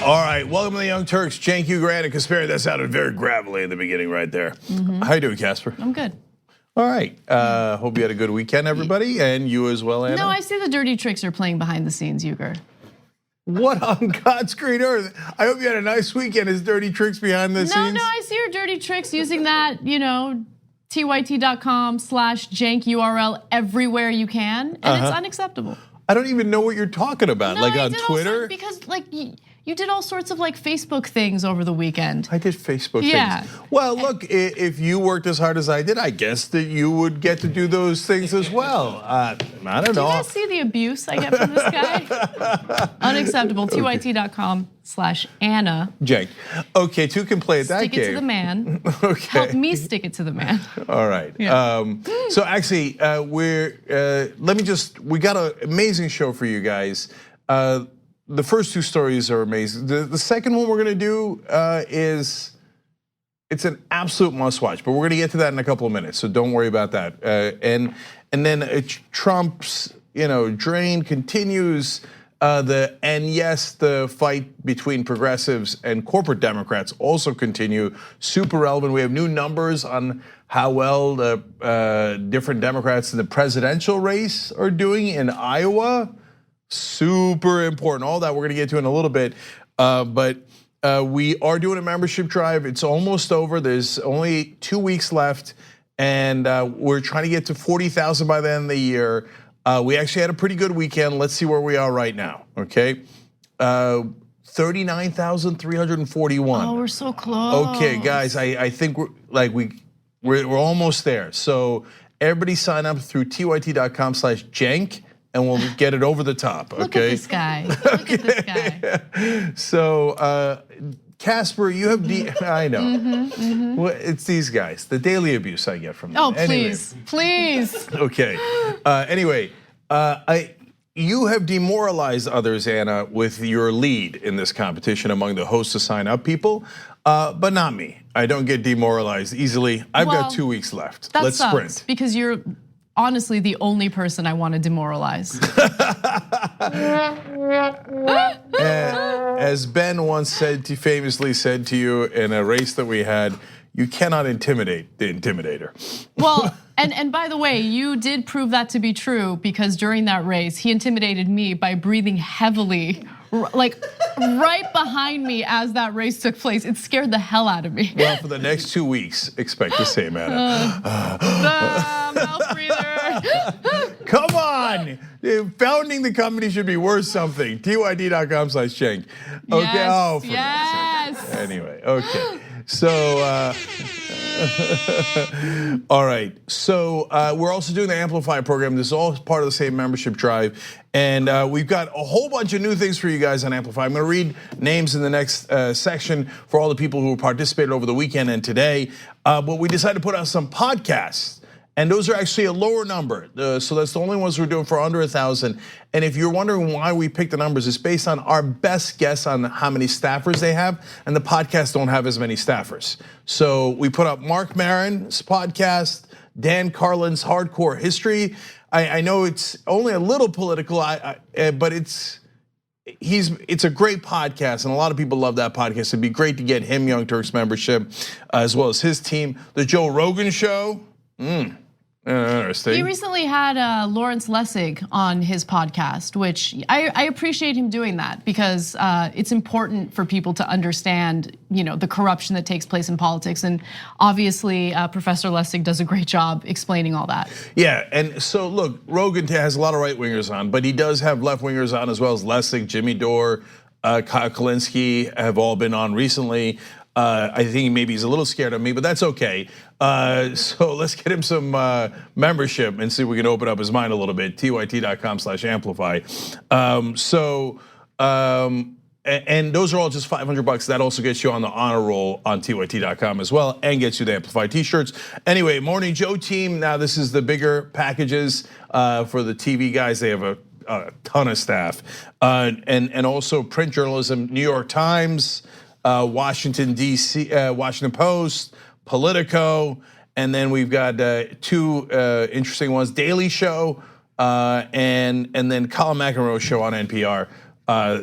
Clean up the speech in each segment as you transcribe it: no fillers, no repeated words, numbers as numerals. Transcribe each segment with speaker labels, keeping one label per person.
Speaker 1: All right, welcome to the Young Turks. Cenk Uygur and Conspiracy. That sounded very gravelly in the beginning right there. How you doing, Casper?
Speaker 2: I'm good.
Speaker 1: All right, hope you had a good weekend, everybody, and you as well, Anna.
Speaker 2: No, I see the dirty tricks are playing behind the scenes, Uygur.
Speaker 1: What on God's green earth? I hope you had a nice weekend. Is dirty tricks behind the scenes?
Speaker 2: No, I see your dirty tricks using that, tyt.com/Cenk URL everywhere you can, and it's unacceptable.
Speaker 1: I don't even know what you're talking about,
Speaker 2: No,
Speaker 1: like
Speaker 2: I
Speaker 1: on
Speaker 2: did
Speaker 1: Twitter?
Speaker 2: Because you did all sorts of Facebook things over the weekend.
Speaker 1: I did Facebook
Speaker 2: Yeah.
Speaker 1: things. Well, look, if you worked as hard as I did, I guess that you would get to do those things as well. I don't know.
Speaker 2: Do you guys see the abuse I get from this guy? Unacceptable. tyt.com/Anna.
Speaker 1: Cenk. Okay, two can play at that game.
Speaker 2: Stick it to the man.
Speaker 1: Okay.
Speaker 2: Help me stick it to the man.
Speaker 1: All right.
Speaker 2: Yeah.
Speaker 1: So actually, we got an amazing show for you guys. The first two stories are amazing. The second one we're gonna do it's an absolute must watch, but we're gonna get to that in a couple of minutes, so don't worry about that. And then Trump's drain continues. The fight between progressives and corporate Democrats also continue. Super relevant. We have new numbers on how well the different Democrats in the presidential race are doing in Iowa. Super important. All that we're gonna get to in a little bit, but we are doing a membership drive. It's almost over. There's only 2 weeks left, and we're trying to get to 40,000 by the end of the year. We actually had a pretty good weekend. Let's see where we are right now. Okay, 39,341.
Speaker 2: Oh, we're so close.
Speaker 1: Okay, guys, I think we're almost there. So everybody sign up through tyt.com/Cenk. And we'll get it over the top, okay?
Speaker 2: Look at this guy, look at this guy.
Speaker 1: So, Casper, you have I know. Well, it's these guys, the daily abuse I get from them.
Speaker 2: Oh, please.
Speaker 1: Okay, anyway, you have demoralized others, Anna, with your lead in this competition among the hosts to sign up people, but not me. I don't get demoralized easily. I've got 2 weeks left. Let's sprint.
Speaker 2: Because you're honestly the only person I want to demoralize.
Speaker 1: As Ben once famously said to you in a race that we had, you cannot intimidate the intimidator.
Speaker 2: Well, and by the way, you did prove that to be true, because during that race, he intimidated me by breathing heavily, like right behind me as that race took place. It scared the hell out of me.
Speaker 1: Well, for the next 2 weeks, expect the same, Anna.
Speaker 2: Mouth breather.
Speaker 1: Come on, founding the company should be worth something. tyt.com/Cenk. Okay,
Speaker 2: Yes,
Speaker 1: for
Speaker 2: yes.
Speaker 1: Anyway, okay. So, all right. So we're also doing the Amplify program. This is all part of the same membership drive. And we've got a whole bunch of new things for you guys on Amplify. I'm gonna read names in the next section for all the people who participated over the weekend and today. But we decided to put out some podcasts. And those are actually a lower number. So that's the only ones we're doing for under 1,000. And if you're wondering why we picked the numbers, it's based on our best guess on how many staffers they have. And the podcasts don't have as many staffers. So we put up Mark Maron's podcast, Dan Carlin's Hardcore History. I know it's only a little political, but it's a great podcast, and a lot of people love that podcast. It'd be great to get him Young Turks membership, as well as his team. The Joe Rogan Show. Interesting.
Speaker 2: He recently had Lawrence Lessig on his podcast, which I appreciate him doing that, because it's important for people to understand, the corruption that takes place in politics, and obviously Professor Lessig does a great job explaining all that.
Speaker 1: Yeah, and so look, Rogan has a lot of right wingers on, but he does have left wingers on as well as Lessig, Jimmy Dore, Kyle Kulinski have all been on recently. I think maybe he's a little scared of me, but that's okay. So let's get him some membership and see if we can open up his mind a little bit. tyt.com/Amplify. And those are all just $500. That also gets you on the honor roll on tyt.com as well, and gets you the Amplify t-shirts. Anyway, Morning Joe team. Now this is the bigger packages for the TV guys. They have a ton of staff, and also print journalism. New York Times. Washington D.C., Washington Post, Politico, and then we've got two interesting ones: Daily Show and then Colin McEnroe's show on NPR.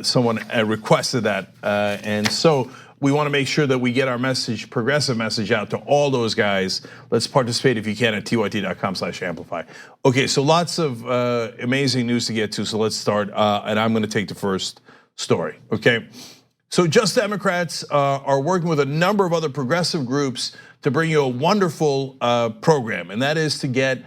Speaker 1: Someone requested that, and so we want to make sure that we get our message, progressive message, out to all those guys. Let's participate if you can at tyt.com/amplify. Okay, so lots of amazing news to get to. So let's start, and I'm going to take the first story. Okay, so Just Democrats are working with a number of other progressive groups to bring you a wonderful program, and that is to get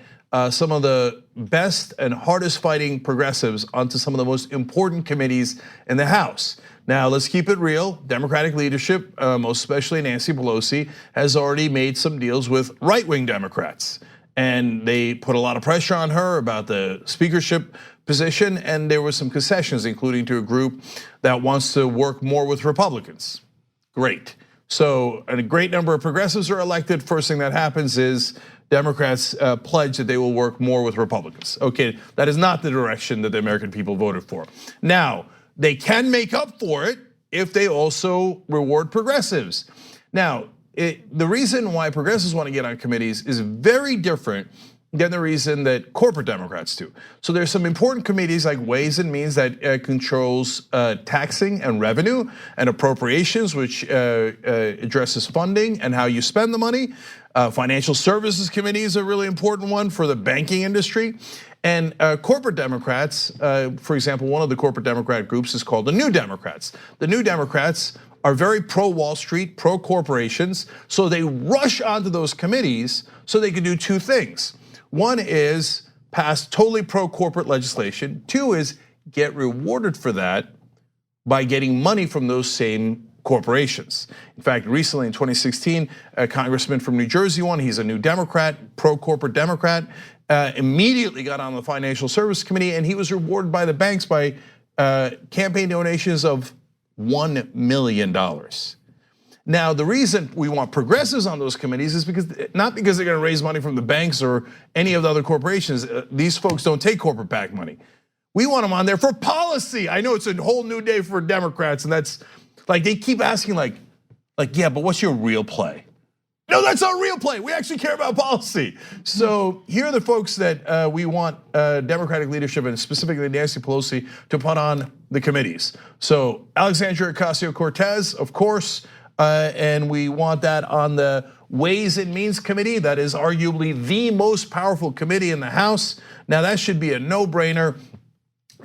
Speaker 1: some of the best and hardest fighting progressives onto some of the most important committees in the House. Now, let's keep it real. Democratic leadership, most especially Nancy Pelosi, has already made some deals with right-wing Democrats. And they put a lot of pressure on her about the speakership position, and there were some concessions, including to a group that wants to work more with Republicans. Great. So a great number of progressives are elected. First thing that happens is Democrats pledge that they will work more with Republicans. Okay, that is not the direction that the American people voted for. Now, they can make up for it if they also reward progressives. Now, the reason why progressives want to get on committees is very different than the reason that corporate Democrats do. So there's some important committees like Ways and Means that controls taxing and revenue and appropriations, which addresses funding and how you spend the money. Financial Services Committee is a really important one for the banking industry. And corporate Democrats, for example, one of the corporate Democrat groups is called the New Democrats. The New Democrats are very pro-Wall Street, pro-corporations, so they rush onto those committees so they can do two things. One is pass totally pro-corporate legislation. Two is get rewarded for that by getting money from those same corporations. In fact, recently in 2016, a congressman from New Jersey won. He's a New Democrat, pro-corporate Democrat, immediately got on the Financial Services Committee, and he was rewarded by the banks by campaign donations of $1 million. Now, the reason we want progressives on those committees is because, not because they're gonna raise money from the banks or any of the other corporations. These folks don't take corporate PAC money. We want them on there for policy. I know it's a whole new day for Democrats, and that's like, they keep asking like, yeah, but what's your real play? No, that's our real play. We actually care about policy. So here are the folks that we want Democratic leadership, and specifically Nancy Pelosi, to put on the committees. So Alexandria Ocasio-Cortez, of course, and we want that on the Ways and Means Committee. That is arguably the most powerful committee in the House. Now that should be a no-brainer.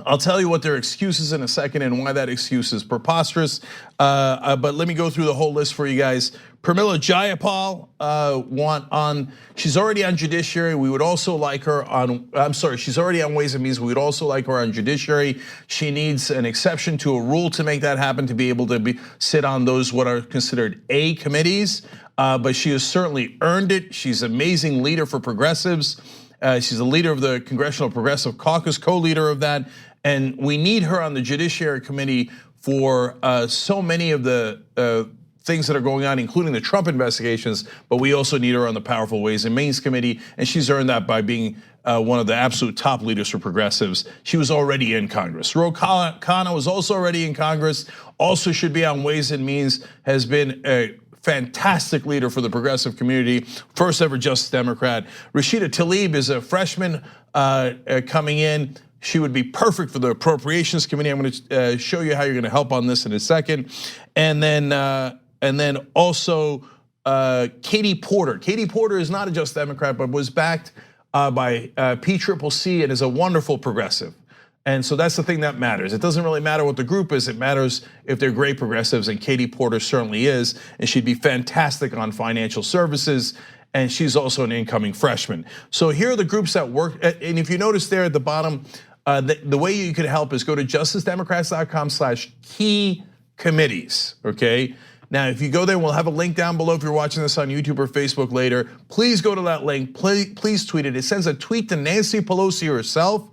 Speaker 1: I'll tell you what their excuse is in a second and why that excuse is preposterous. But let me go through the whole list for you guys. Pramila Jayapal she's already on Judiciary. We would also like her on, she's already on Ways and Means. We would also like her on Judiciary. She needs an exception to a rule to make that happen, to be able to sit on those what are considered A committees. But she has certainly earned it. She's an amazing leader for progressives. She's a leader of the Congressional Progressive Caucus, co-leader of that. And we need her on the Judiciary Committee for so many of the things that are going on, including the Trump investigations, but we also need her on the powerful Ways and Means Committee, and she's earned that by being one of the absolute top leaders for progressives. She was already in Congress. Ro Khanna was also already in Congress, also should be on Ways and Means, has been a fantastic leader for the progressive community, first ever Justice Democrat. Rashida Tlaib is a freshman coming in. She would be perfect for the Appropriations Committee. I'm gonna show you how you're gonna help on this in a second. And then also Katie Porter. Katie Porter is not a Just Democrat, but was backed by PCCC and is a wonderful progressive. And so that's the thing that matters. It doesn't really matter what the group is, it matters if they're great progressives, and Katie Porter certainly is, and she'd be fantastic on financial services, and she's also an incoming freshman. So here are the groups that work, and if you notice there at the bottom, the way you can help is go to justicedemocrats.com/key committees, okay? Now, if you go there, we'll have a link down below if you're watching this on YouTube or Facebook later. Please go to that link, please tweet it. It sends a tweet to Nancy Pelosi herself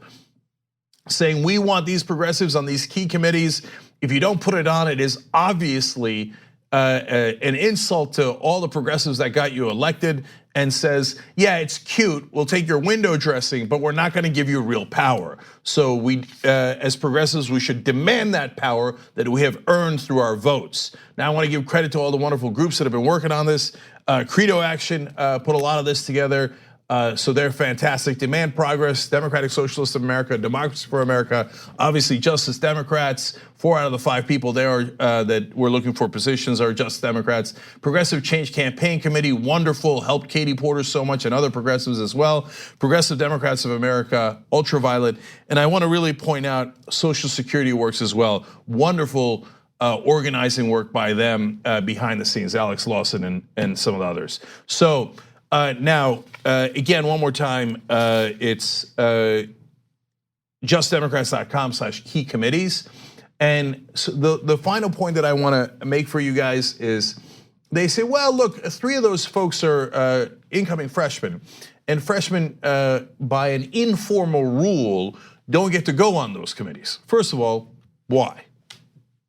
Speaker 1: saying we want these progressives on these key committees. If you don't put it on, it is obviously an insult to all the progressives that got you elected, and says, yeah, it's cute, we'll take your window dressing, but we're not gonna give you real power. So we, as progressives, we should demand that power that we have earned through our votes. Now I wanna give credit to all the wonderful groups that have been working on this. Credo Action put a lot of this together. So they're fantastic. Demand progress, Democratic Socialists of America, Democracy for America, obviously Justice Democrats. 4 out of the 5 people there that we're looking for positions are Justice Democrats. Progressive Change Campaign Committee, wonderful, helped Katie Porter so much and other progressives as well. Progressive Democrats of America, Ultraviolet. And I want to really point out Social Security Works as well. Wonderful organizing work by them behind the scenes, Alex Lawson and some of the others. So now, again, one more time, it's justdemocrats.com/key committees. And so the final point that I want to make for you guys is they say, well, look, 3 of those folks are incoming freshmen, and freshmen by an informal rule don't get to go on those committees. First of all, why?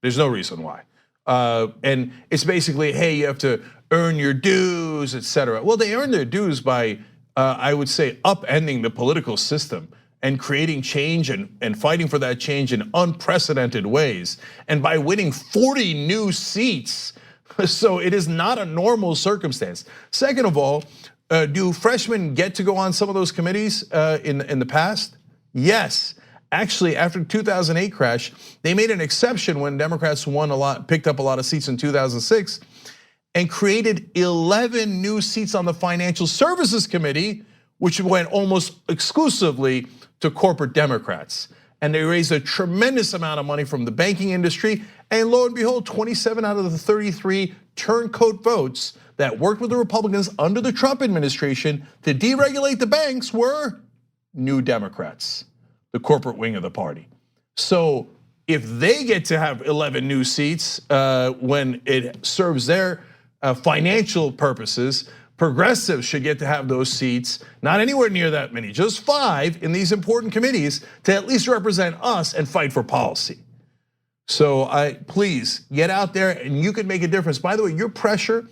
Speaker 1: There's no reason why. And it's basically, hey, you have to earn your dues, etc. Well, they earn their dues by, I would say, upending the political system and creating change and fighting for that change in unprecedented ways, and by winning 40 new seats. So it is not a normal circumstance. Second of all, do freshmen get to go on some of those committees in the past? Yes. Actually, after the 2008 crash, they made an exception when Democrats picked up a lot of seats in 2006, and created 11 new seats on the Financial Services Committee, which went almost exclusively to corporate Democrats. And they raised a tremendous amount of money from the banking industry. And lo and behold, 27 out of the 33 turncoat votes that worked with the Republicans under the Trump administration to deregulate the banks were New Democrats, the corporate wing of the party. So if they get to have 11 new seats when it serves their financial purposes, progressives should get to have those seats, not anywhere near that many, just 5 in these important committees to at least represent us and fight for policy. So please get out there and you can make a difference. By the way, your pressure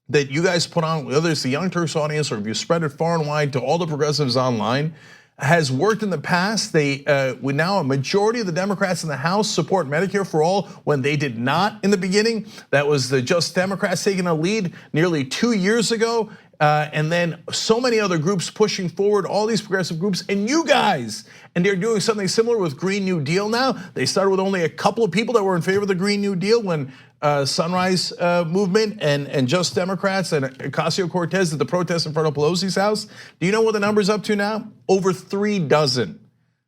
Speaker 1: that you guys put on, whether it's the Young Turks audience or if you spread it far and wide to all the progressives online, has worked in the past. Now a majority of the Democrats in the House support Medicare for all when they did not in the beginning. That was the Just Democrats taking a lead nearly 2 years ago. And then so many other groups pushing forward, all these progressive groups, and you guys. And they're doing something similar with Green New Deal now. They started with only a couple of people that were in favor of the Green New Deal when Sunrise Movement and Just Democrats and Ocasio-Cortez did the protest in front of Pelosi's house. Do you know what the number's up to now? Over 3 dozen.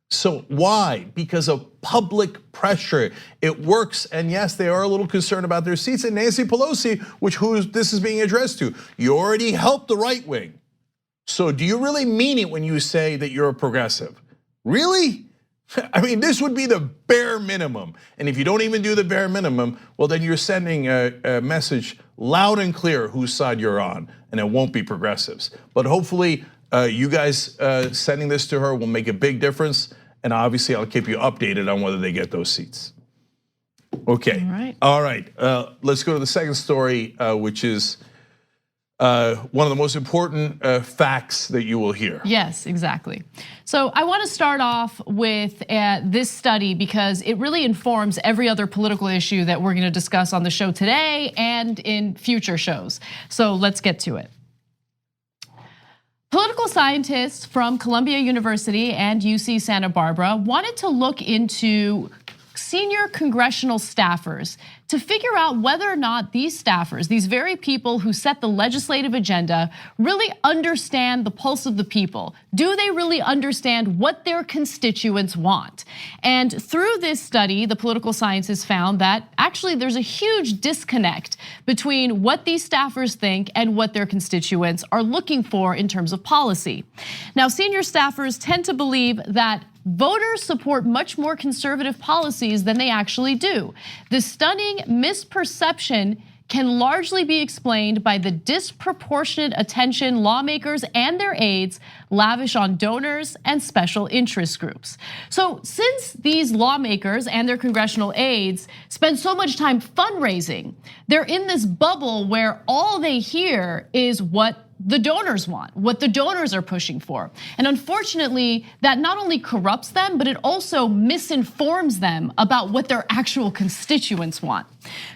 Speaker 1: So why? Because of public pressure. It works, and yes, they are a little concerned about their seats. And Nancy Pelosi, who this is being addressed to, you already helped the right wing. So do you really mean it when you say that you're a progressive? Really? I mean, this would be the bare minimum. And if you don't even do the bare minimum, well, then you're sending a message loud and clear whose side you're on, and it won't be progressives. But hopefully, you guys sending this to her will make a big difference. And obviously, I'll keep you updated on whether they get those seats. Okay. All right. Let's go to the second story, which is one of the most important facts that you will hear.
Speaker 2: Yes, exactly. So I want to start off with this study because it really informs every other political issue that we're going to discuss on the show today and in future shows. So let's get to it. Political scientists from Columbia University and UC Santa Barbara wanted to look into senior congressional staffers to figure out whether or not these staffers, these very people who set the legislative agenda, really understand the pulse of the people. Do they really understand what their constituents want? And through this study, the political scientists found that actually there's a huge disconnect between what these staffers think and what their constituents are looking for in terms of policy. Now, senior staffers tend to believe that voters support much more conservative policies than they actually do. The stunning misperception can largely be explained by the disproportionate attention lawmakers and their aides lavish on donors and special interest groups. So since these lawmakers and their congressional aides spend so much time fundraising, they're in this bubble where all they hear is what the donors want, what the donors are pushing for. And unfortunately, that not only corrupts them, but it also misinforms them about what their actual constituents want.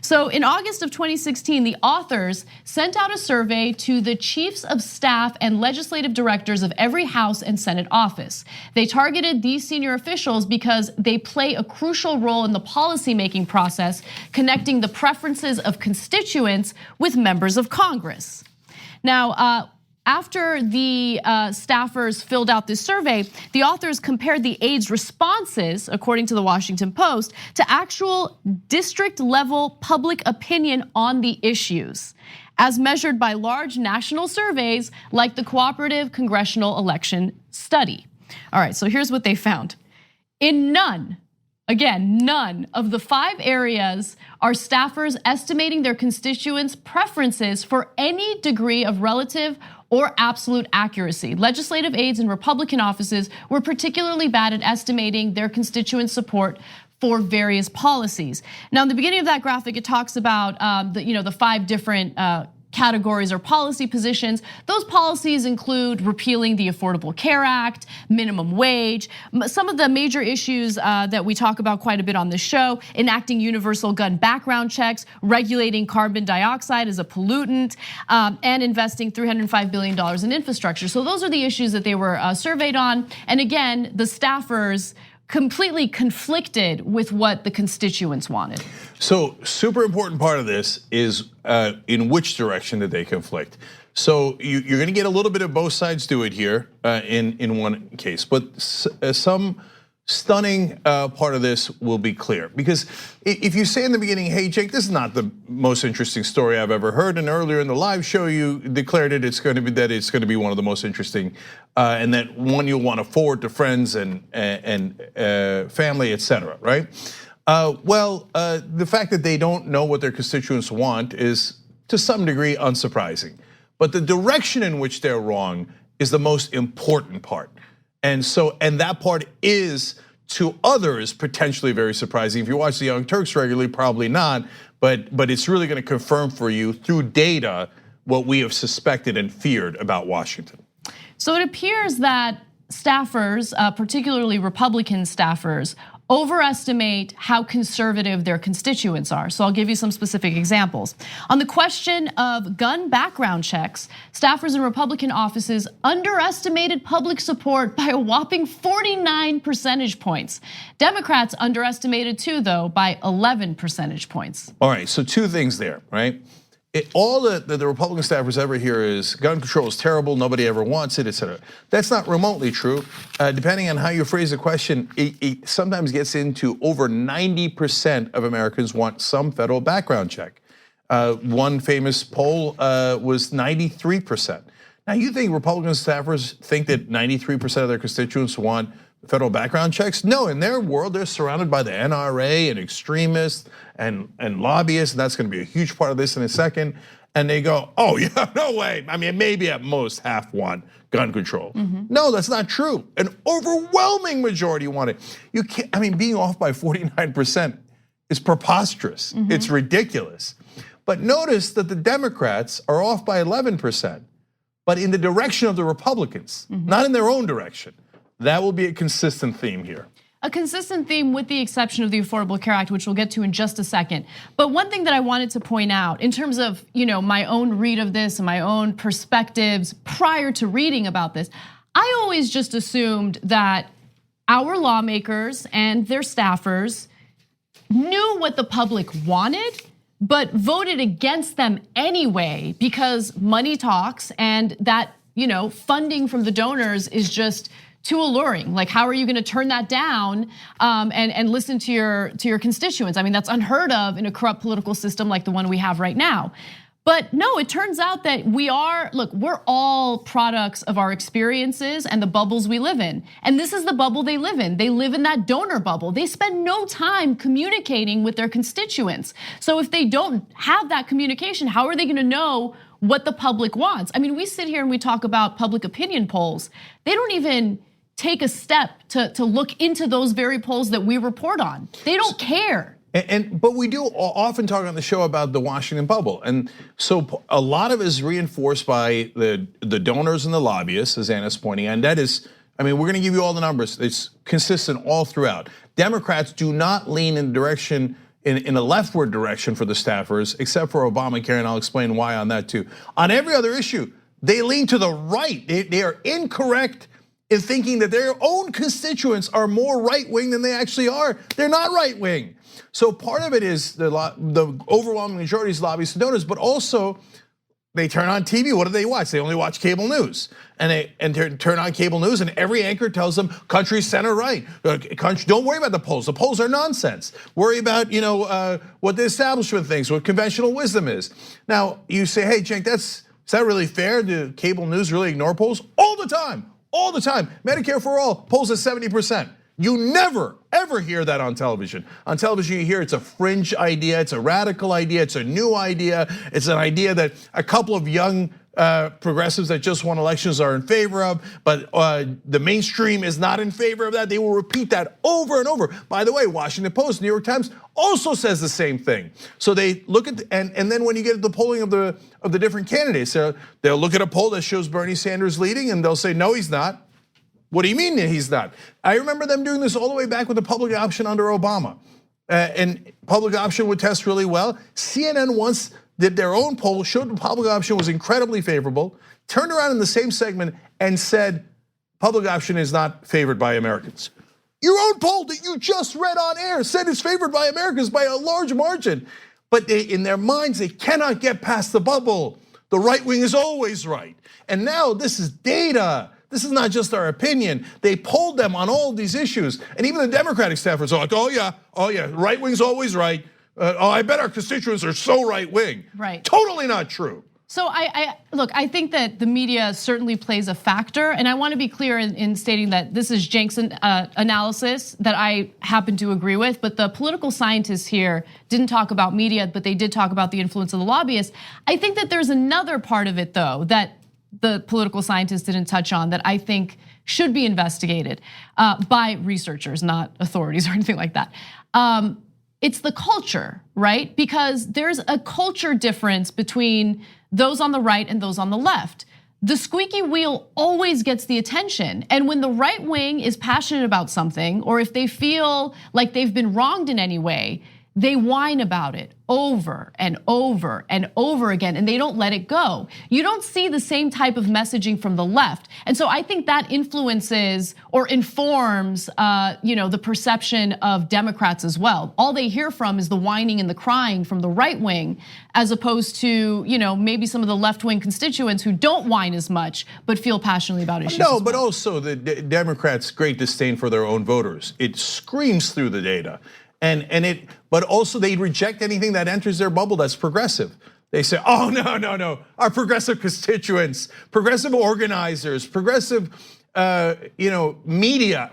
Speaker 2: So in August of 2016, the authors sent out a survey to the chiefs of staff and legislative directors of every House and Senate office. They targeted these senior officials because they play a crucial role in the policymaking process, connecting the preferences of constituents with members of Congress. Now, after the staffers filled out this survey, the authors compared the aides' responses, according to the Washington Post, to actual district-level public opinion on the issues, as measured by large national surveys like the Cooperative Congressional Election Study. All right, so here's what they found. In none of the 5 areas are staffers estimating their constituents' preferences for any degree of relative or absolute accuracy. Legislative aides in Republican offices were particularly bad at estimating their constituents' support for various policies. Now, in the beginning of that graphic, it talks about the 5 different categories or policy positions. Those policies include repealing the Affordable Care Act, minimum wage, some of the major issues that we talk about quite a bit on this show, enacting universal gun background checks, regulating carbon dioxide as a pollutant, and investing $305 billion in infrastructure. So those are the issues that they were surveyed on. And again, the staffers completely conflicted with what the constituents wanted.
Speaker 1: So super important part of this is in which direction did they conflict. So you're gonna get a little bit of both sides do it here in one case, but some stunning part of this will be clear. Because if you say in the beginning, hey Jake, this is not the most interesting story I've ever heard, and earlier in the live show you declared it's going to be one of the most interesting, and that one you'll want to forward to friends and family, etc. Right? The fact that they don't know what their constituents want is to some degree unsurprising, but the direction in which they're wrong is the most important part. And that part is to others potentially very surprising. If you watch the Young Turks regularly, probably not, but it's really gonna confirm for you through data what we have suspected and feared about Washington.
Speaker 2: So it appears that staffers, particularly Republican staffers, overestimate how conservative their constituents are. So I'll give you some specific examples. On the question of gun background checks, staffers in Republican offices underestimated public support by a whopping 49 percentage points. Democrats underestimated too, though, by 11 percentage points.
Speaker 1: All right, so 2 things there, right? All that the Republican staffers ever hear is gun control is terrible, nobody ever wants it, etc. That's not remotely true. Depending on how you phrase the question, it sometimes gets into over 90% of Americans want some federal background check. One famous poll was 93%. Now you think Republican staffers think that 93% of their constituents want federal background checks? No, in their world, they're surrounded by the NRA and extremists and lobbyists, and that's gonna be a huge part of this in a second. And they go, oh yeah, no way. I mean, maybe at most half want gun control. No, that's not true. An overwhelming majority want it. You can't, I mean, being off by 49% is preposterous. It's ridiculous. But notice that the Democrats are off by 11%, but in the direction of the Republicans, not in their own direction. That will be a consistent theme here.
Speaker 2: A consistent theme with the exception of the Affordable Care Act, which we'll get to in just a second. But one thing that I wanted to point out in terms of my own read of this and my own perspectives prior to reading about this, I always just assumed that our lawmakers and their staffers knew what the public wanted, but voted against them anyway because money talks and that funding from the donors is just too alluring. Like, how are you gonna turn that down and listen to your constituents? I mean, that's unheard of in a corrupt political system like the one we have right now. But no, it turns out that we're all products of our experiences and the bubbles we live in. And this is the bubble they live in. They live in that donor bubble. They spend no time communicating with their constituents. So if they don't have that communication, how are they gonna know what the public wants? I mean, we sit here and we talk about public opinion polls. They don't even take a step to look into those very polls that we report on. They don't care.
Speaker 1: But we do often talk on the show about the Washington bubble, and so a lot of it is reinforced by the donors and the lobbyists, as Anna's pointing out. And that is, I mean, we're going to give you all the numbers. It's consistent all throughout. Democrats do not lean in the direction in a leftward direction for the staffers, except for Obamacare, and I'll explain why on that too. On every other issue, they lean to the right. They are incorrect in thinking that their own constituents are more right-wing than they actually are. They're not right-wing. So part of it is the overwhelming majority is lobbyists and donors, but also they turn on TV. What do they watch? They only watch cable news, and they turn on cable news, and every anchor tells them country center right. Don't worry about the polls. The polls are nonsense. Worry about what the establishment thinks, what conventional wisdom is. Now you say, hey, Cenk, is that really fair? Do cable news really ignore polls? All the time, all the time. Medicare for all polls at 70%. You never, ever hear that on television. On television, you hear it's a fringe idea, it's a radical idea, it's a new idea. It's an idea that a couple of young progressives that just won elections are in favor of, but the mainstream is not in favor of that. They will repeat that over and over. By the way, Washington Post, New York Times also says the same thing. So they look at, and then when you get to the polling of the different candidates, they'll look at a poll that shows Bernie Sanders leading, and they'll say, no, he's not. What do you mean that he's not? I remember them doing this all the way back with the public option under Obama. And public option would test really well. CNN once did their own poll, showed the public option was incredibly favorable, turned around in the same segment and said, public option is not favored by Americans. Your own poll that you just read on air said it's favored by Americans by a large margin. But in their minds, they cannot get past the bubble. The right wing is always right. And now this is data. This is not just our opinion. They polled them on all of these issues. And even the Democratic staffers are like, oh yeah, right wing's always right. I bet our constituents are so right wing.
Speaker 2: Right.
Speaker 1: Totally not true.
Speaker 2: So look, I think that the media certainly plays a factor, and I want to be clear in stating that this is Cenk's analysis that I happen to agree with, but the political scientists here didn't talk about media, but they did talk about the influence of the lobbyists. I think that there's another part of it though that the political scientists didn't touch on that I think should be investigated by researchers, not authorities or anything like that. It's the culture, right? Because there's a culture difference between those on the right and those on the left. The squeaky wheel always gets the attention. And when the right wing is passionate about something, or if they feel like they've been wronged in any way, they whine about it over and over and over again, and they don't let it go. You don't see the same type of messaging from the left. And so I think that influences or informs the perception of Democrats as well. All they hear from is the whining and the crying from the right wing, as opposed to maybe some of the left wing constituents who don't whine as much but feel passionately about issues.
Speaker 1: No, but also the Democrats' great disdain for their own voters. It screams through the data. But also they reject anything that enters their bubble that's progressive. They say, oh, no, our progressive constituents, progressive organizers, progressive, media,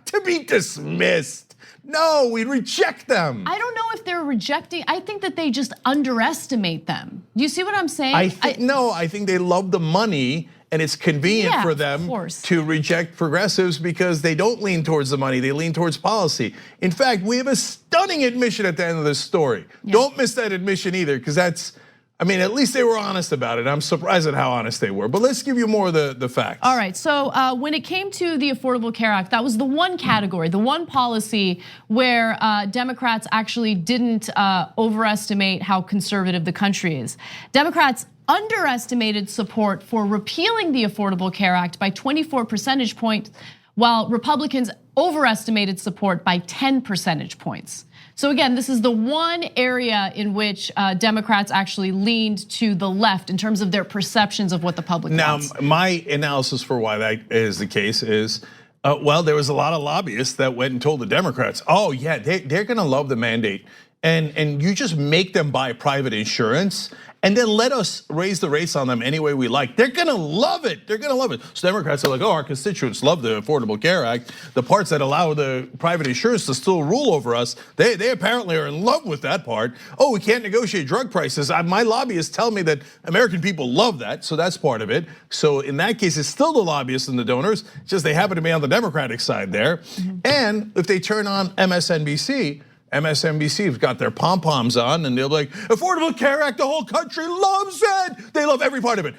Speaker 1: to be dismissed. No, we reject them.
Speaker 2: I don't know if they're rejecting. I think that they just underestimate them. Do you see what I'm saying?
Speaker 1: I think they love the money. And it's convenient for them to reject progressives because they don't lean towards the money, they lean towards policy. In fact, we have a stunning admission at the end of this story. Yeah. Don't miss that admission either, because at least they were honest about it. I'm surprised at how honest they were, but let's give you more of the facts.
Speaker 2: All right, so when it came to the Affordable Care Act, that was the one category, the one policy where Democrats actually didn't overestimate how conservative the country is. Democrats underestimated support for repealing the Affordable Care Act by 24 percentage points, while Republicans overestimated support by 10 percentage points. So again, this is the one area in which Democrats actually leaned to the left in terms of their perceptions of what the public wants.
Speaker 1: Now, my analysis for why that is the case is, there was a lot of lobbyists that went and told the Democrats, oh yeah, they're gonna love the mandate. And you just make them buy private insurance and then let us raise the rates on them any way we like. They're gonna love it, they're gonna love it. So Democrats are like, oh, our constituents love the Affordable Care Act. The parts that allow the private insurance to still rule over us, they apparently are in love with that part. Oh, we can't negotiate drug prices. My lobbyists tell me that American people love that, so that's part of it. So in that case, it's still the lobbyists and the donors, just they happen to be on the Democratic side there. Mm-hmm. And if they turn on MSNBC, MSNBC has got their pom-poms on and they'll be like, Affordable Care Act, the whole country loves it. They love every part of it,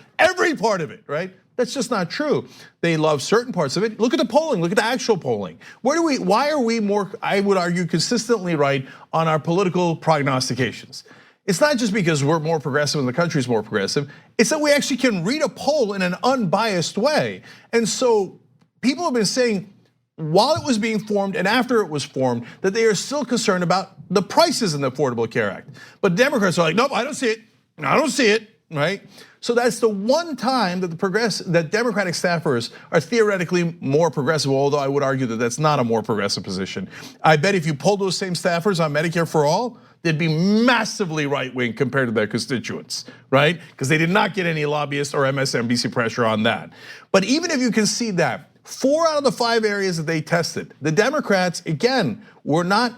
Speaker 1: right? That's just not true. They love certain parts of it. Look at the polling, look at the actual polling. Why are we more, I would argue, consistently right on our political prognostications? It's not just because we're more progressive and the country's more progressive, it's that we actually can read a poll in an unbiased way. And so people have been saying, while it was being formed and after it was formed, that they are still concerned about the prices in the Affordable Care Act. But Democrats are like, nope, I don't see it. I don't see it, right? So that's the one time that that Democratic staffers are theoretically more progressive, although I would argue that that's not a more progressive position. I bet if you polled those same staffers on Medicare for All, they'd be massively right-wing compared to their constituents, right? Because they did not get any lobbyist or MSNBC pressure on that. But even if you concede that, 4 out of the 5 areas that they tested, the Democrats, again, were not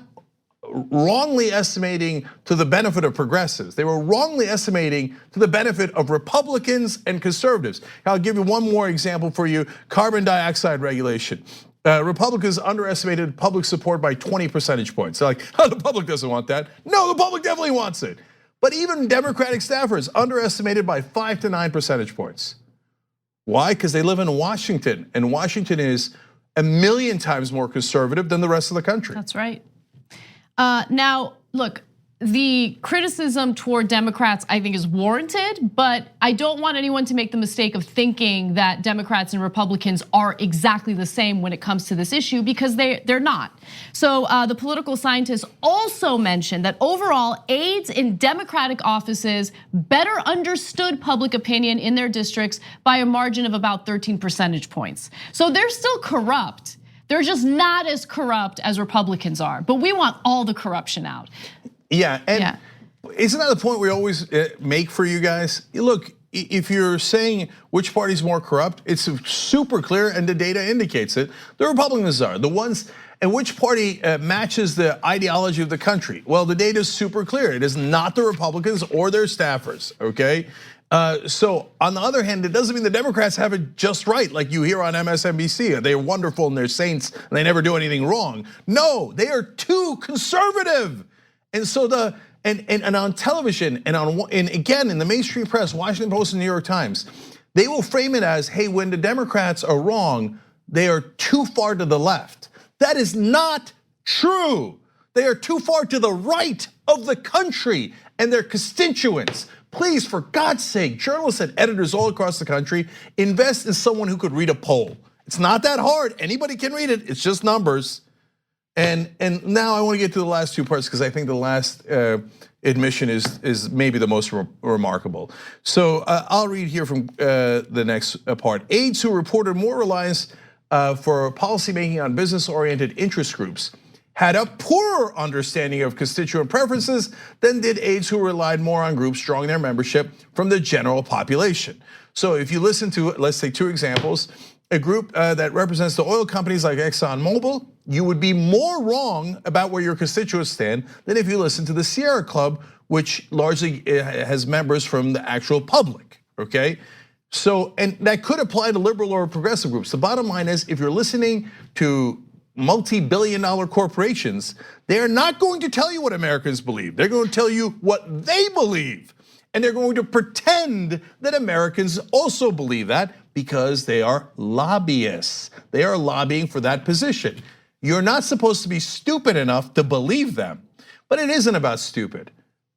Speaker 1: wrongly estimating to the benefit of progressives. They were wrongly estimating to the benefit of Republicans and conservatives. I'll give you one more example for you, carbon dioxide regulation. Republicans underestimated public support by 20 percentage points. They're like, oh, the public doesn't want that. No, the public definitely wants it. But even Democratic staffers underestimated by 5 to 9 percentage points. Why? Because they live in Washington, and Washington is a million times more conservative than the rest of the country.
Speaker 2: That's right. Now, look, the criticism toward Democrats, I think, is warranted, but I don't want anyone to make the mistake of thinking that Democrats and Republicans are exactly the same when it comes to this issue, because they're not. So the political scientists also mentioned that overall, aides in Democratic offices better understood public opinion in their districts by a margin of about 13 percentage points. So they're still corrupt. They're just not as corrupt as Republicans are, but we want all the corruption out.
Speaker 1: Yeah, and isn't that the point we always make for you guys? Look, if you're saying which party's more corrupt, it's super clear and the data indicates it. The Republicans are, the ones, and which party matches the ideology of the country? Well, the data is super clear. It is not the Republicans or their staffers, okay? So on the other hand, it doesn't mean the Democrats have it just right, like you hear on MSNBC. They're wonderful and they're saints and they never do anything wrong. No, they are too conservative. And so and on television and again in the mainstream press, Washington Post and New York Times, they will frame it as, hey, when the Democrats are wrong, they are too far to the left. That is not true. They are too far to the right of the country and their constituents. Please, for God's sake, journalists and editors all across the country, invest in someone who could read a poll. It's not that hard. Anybody can read it. It's just numbers. And now I want to get to the last 2 parts because I think the last admission is maybe the most remarkable. So I'll read here from the next part. Aides who reported more reliance for policymaking on business-oriented interest groups had a poorer understanding of constituent preferences than did aides who relied more on groups drawing their membership from the general population. So if you listen to, let's take 2 examples, a group that represents the oil companies like ExxonMobil, you would be more wrong about where your constituents stand than if you listen to the Sierra Club, which largely has members from the actual public, okay? So, and that could apply to liberal or progressive groups. The bottom line is, if you're listening to multi-billion-dollar corporations, they're not going to tell you what Americans believe. They're going to tell you what they believe. And they're going to pretend that Americans also believe that because they are lobbyists. They are lobbying for that position. You're not supposed to be stupid enough to believe them. But it isn't about stupid.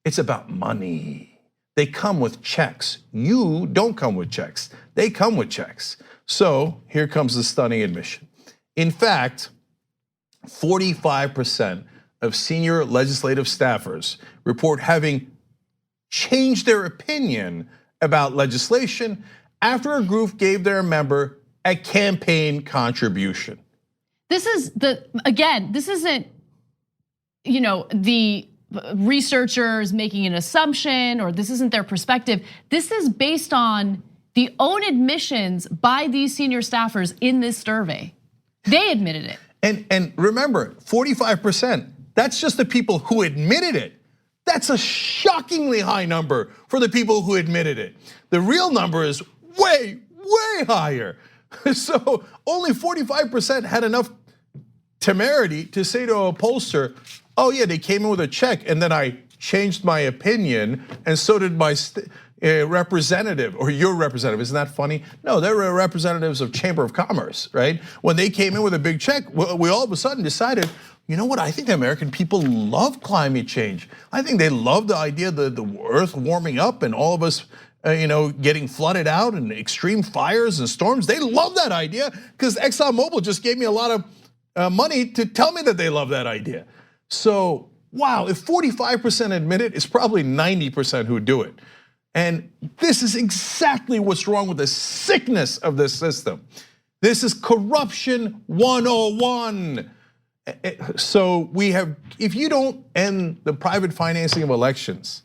Speaker 1: It's about money. They come with checks. You don't come with checks. They come with checks. So here comes the stunning admission. In fact, 45% of senior legislative staffers report having changed their opinion about legislation after a group gave their member a campaign contribution.
Speaker 2: This is this isn't, the researchers making an assumption, or this isn't their perspective. This is based on the own admissions by these senior staffers in this survey. They admitted it.
Speaker 1: And remember, 45%, that's just the people who admitted it. That's a shockingly high number for the people who admitted it. The real number is way, way higher. So only 45% had enough temerity to say to a pollster, oh yeah, they came in with a check and then I changed my opinion and so did my representative or your representative. Isn't that funny? No, they were representatives of Chamber of Commerce, right? When they came in with a big check, we all of a sudden decided, you know what? I think the American people love climate change. I think they love the idea that the earth warming up and all of us getting flooded out and extreme fires and storms. They love that idea because ExxonMobil just gave me a lot of money to tell me that they love that idea. So, wow, if 45% admit it, it's probably 90% who do it. And this is exactly what's wrong with the sickness of this system. This is corruption 101. So if you don't end the private financing of elections,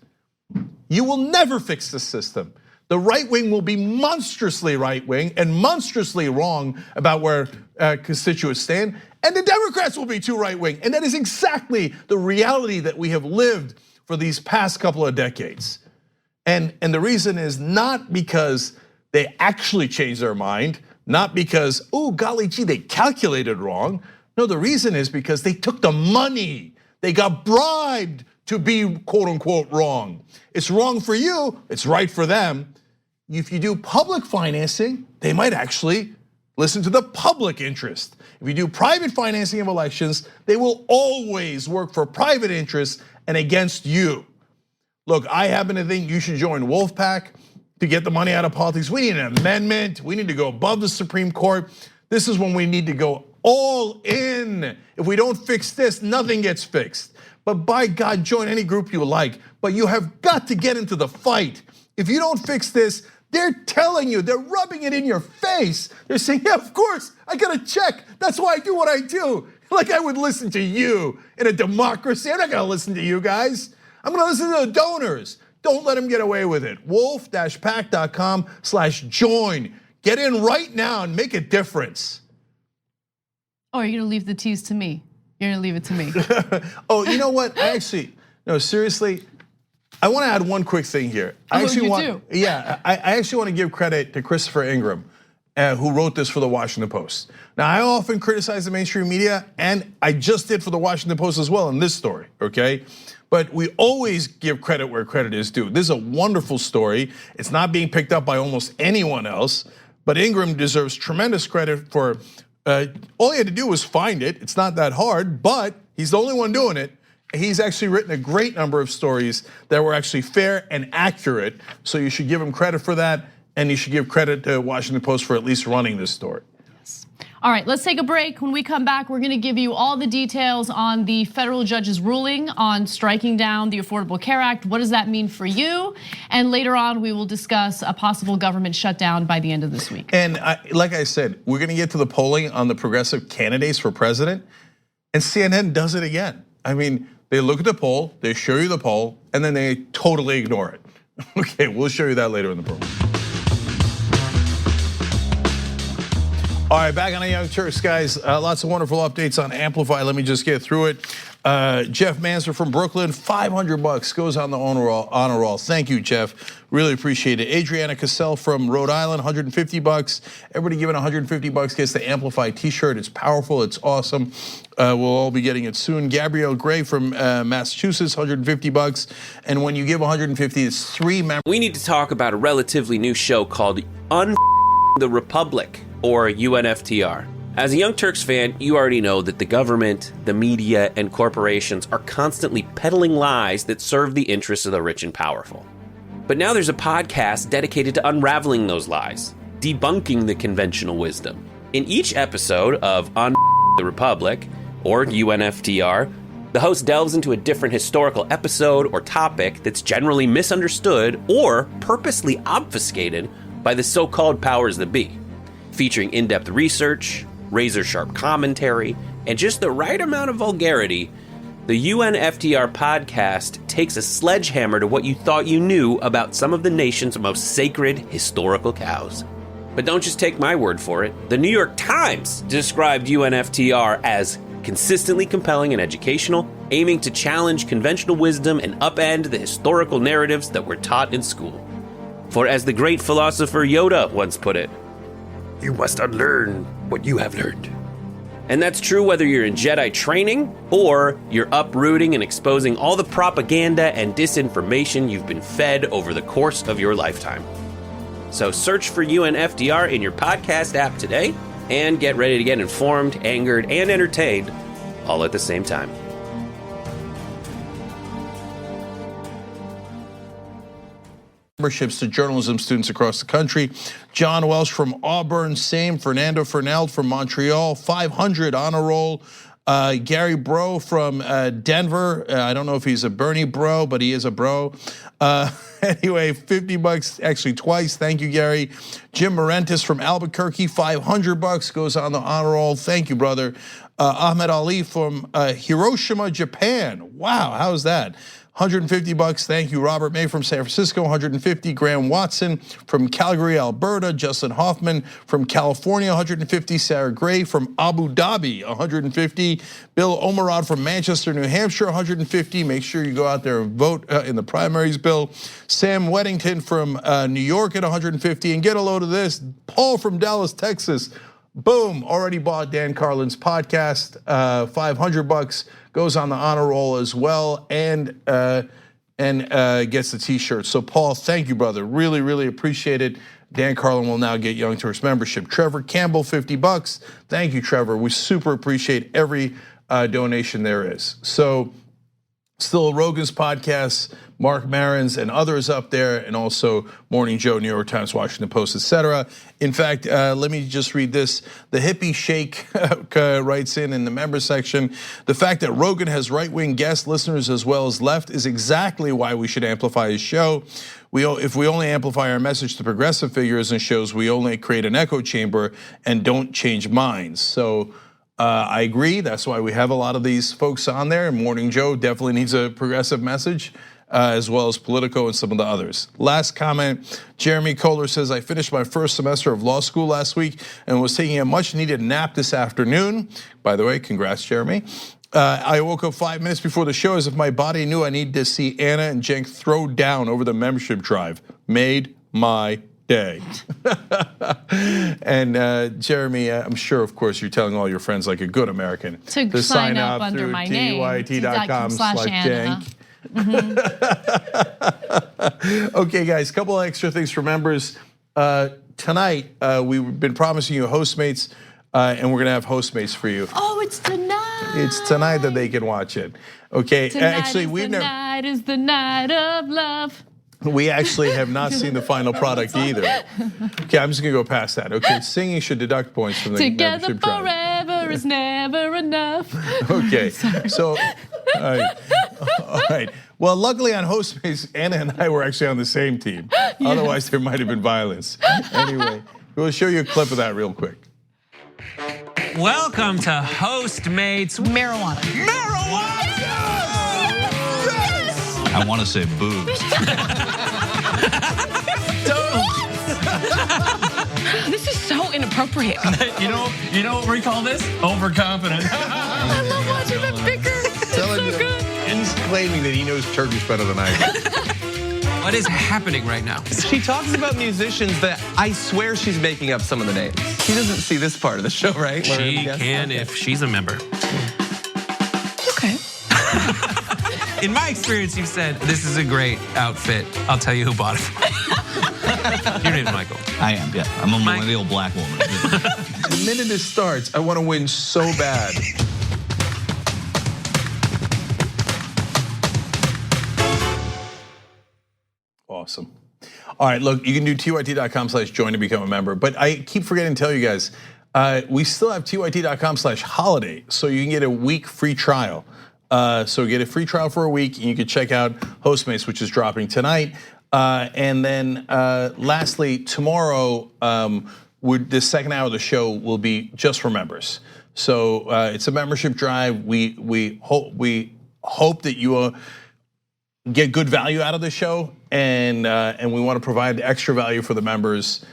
Speaker 1: you will never fix the system. The right wing will be monstrously right wing and monstrously wrong about where constituents stand, and the Democrats will be too right wing. And that is exactly the reality that we have lived for these past couple of decades. And the reason is not because they actually changed their mind, not because, oh, golly gee, they calculated wrong. No, the reason is because they took the money. They got bribed to be quote unquote wrong. It's wrong for you, it's right for them. If you do public financing, they might actually listen to the public interest. If you do private financing of elections, they will always work for private interests and against you. Look, I happen to think you should join Wolfpack to get the money out of politics. We need an amendment. We need to go above the Supreme Court. This is when we need to go all in. If we don't fix this, nothing gets fixed. But by God, join any group you like. But you have got to get into the fight. If you don't fix this, they're telling you, they're rubbing it in your face. They're saying, yeah, of course, I got a check. That's why I do what I do. Like I would listen to you in a democracy. I'm not gonna listen to you guys. I'm gonna listen to the donors. Don't let them get away with it. wolf-pack.com/join. Get in right now and make a difference.
Speaker 2: Oh, you're gonna leave the tease to me. You're gonna leave it to me.
Speaker 1: Oh, you know what? No, seriously, I want to add one quick thing here. I actually want to give credit to Christopher Ingram, who wrote this for the Washington Post. Now, I often criticize the mainstream media, and I just did for the Washington Post as well in this story, okay? But we always give credit where credit is due. This is a wonderful story. It's not being picked up by almost anyone else, but Ingram deserves tremendous credit for, all he had to do was find it. It's not that hard, but he's the only one doing it. He's actually written a great number of stories that were actually fair and accurate. So you should give him credit for that. And you should give credit to Washington Post for at least running this story.
Speaker 2: Yes. All right, let's take a break. When we come back, we're gonna give you all the details on the federal judge's ruling on striking down the Affordable Care Act. What does that mean for you? And later on, we will discuss a possible government shutdown by the end of this week.
Speaker 1: And like I said, we're gonna get to the polling on the progressive candidates for president, and CNN does it again. I mean, they look at the poll, they show you the poll, and then they totally ignore it. Okay, we'll show you that later in the program. All right, back on the Young Turks, guys. Lots of wonderful updates on Amplify. Let me just get through it. Jeff Manser from Brooklyn, $500 goes on the honor roll. Thank you, Jeff. Really appreciate it. Adriana Cassell from Rhode Island, $150. Everybody giving $150 gets the Amplify T-shirt. It's powerful. It's awesome. We'll all be getting it soon. Gabrielle Gray from Massachusetts, $150. And when you give $150, it's 3 members.
Speaker 3: We need to talk about a relatively new show called the Republic, or UNFTR. As a Young Turks fan, you already know that the government, the media, and corporations are constantly peddling lies that serve the interests of the rich and powerful. But now there's a podcast dedicated to unraveling those lies, debunking the conventional wisdom. In each episode of On the Republic, or UNFTR, the host delves into a different historical episode or topic that's generally misunderstood or purposely obfuscated by the so-called powers that be. Featuring in-depth research, razor-sharp commentary, and just the right amount of vulgarity, the UNFTR podcast takes a sledgehammer to what you thought you knew about some of the nation's most sacred historical cows. But don't just take my word for it. The New York Times described UNFTR as consistently compelling and educational, aiming to challenge conventional wisdom and upend the historical narratives that were taught in school. For as the great philosopher Yoda once put it, "You must unlearn what you have learned." And that's true whether you're in Jedi training or you're uprooting and exposing all the propaganda and disinformation you've been fed over the course of your lifetime. So search for UNFDR in your podcast app today and get ready to get informed, angered, and entertained all at the same time.
Speaker 1: Memberships to journalism students across the country. John Welsh from Auburn, same. Fernando Fernald from Montreal, 500 honor roll. Gary Bro from Denver. I don't know if he's a Bernie bro, but he is a bro. Anyway, $50, actually twice. Thank you, Gary. Jim Morentis from Albuquerque, $500 goes on the honor roll. Thank you, brother. Ahmed Ali from Hiroshima, Japan. Wow, how's that? $150, thank you. Robert May from San Francisco, $150. Graham Watson from Calgary, Alberta. Justin Hoffman from California, $150. Sarah Gray from Abu Dhabi, $150. Bill Omerod from Manchester, New Hampshire, $150. Make sure you go out there and vote in the primaries, Bill. Sam Weddington from New York at $150. And get a load of this, Paul from Dallas, Texas. Boom, already bought Dan Carlin's podcast, $500 goes on the honor roll as well, and gets the t-shirt. So Paul, thank you, brother, really, really appreciate it. Dan Carlin will now get Young Turks membership. Trevor Campbell, $50, thank you, Trevor. We super appreciate every donation there is. So still Rogan's podcast, Mark Maron's and others up there, and also Morning Joe, New York Times, Washington Post, etc. In fact, let me just read this. The Hippie Shake writes in the member section, the fact that Rogan has right-wing guest listeners as well as left is exactly why we should amplify his show. If we only amplify our message to progressive figures and shows, we only create an echo chamber and don't change minds. So I agree, that's why we have a lot of these folks on there. Morning Joe definitely needs a progressive message, as well as Politico and some of the others. Last comment, Jeremy Kohler says, I finished my first semester of law school last week and was taking a much needed nap this afternoon. By the way, congrats, Jeremy. I woke up 5 minutes before the show as if my body knew I needed to see Anna and Cenk throw down over the membership drive. Made my day. And Jeremy, I'm sure, of course, you're telling all your friends like a good American
Speaker 2: to sign up under my name,
Speaker 1: TYT.com/Cenk. Okay, guys, couple of extra things for members. Tonight, we've been promising you Hostmates, and we're gonna have Hostmates for you.
Speaker 2: Oh, it's tonight.
Speaker 1: It's tonight that they can watch it. Okay, actually,
Speaker 2: Tonight is the night of love.
Speaker 1: We actually have not seen the final product either. Okay, I'm just gonna go past that. Okay, singing should deduct points from the
Speaker 2: Together
Speaker 1: membership drive.
Speaker 2: forever is never enough.
Speaker 1: Okay, so, all right. Well, luckily on Hostmates, Anna and I were actually on the same team. Yes. Otherwise, there might have been violence. Anyway, we'll show you a clip of that real quick.
Speaker 4: Welcome to Hostmates
Speaker 2: Marijuana.
Speaker 4: Marijuana!
Speaker 2: Yes!
Speaker 5: I want to say boobs.
Speaker 6: This is so inappropriate.
Speaker 4: You know what we call this? Overconfident.
Speaker 6: I love watching them bicker. It's so good.
Speaker 1: He's claiming that he knows Turkish better than I do.
Speaker 4: What is happening right now?
Speaker 7: She talks about musicians that I swear she's making up some of the names. She doesn't see this part of the show, right?
Speaker 4: She can if she's a member.
Speaker 6: Okay.
Speaker 4: In my experience, you've said, this is a great outfit. I'll tell you who bought it. Your name's Michael.
Speaker 5: I am, yeah. I'm a millennial black woman.
Speaker 1: The minute it starts, I want to win so bad. Awesome. All right, look, you can do tyt.com/join to become a member, but I keep forgetting to tell you guys, we still have tyt.com/holiday, so you can get a week free trial. So get a free trial for a week, and you can check out Hostmates, which is dropping tonight. And then lastly, tomorrow, the second hour of the show will be just for members. So it's a membership drive. We hope that you get good value out of the show, and we want to provide extra value for the members.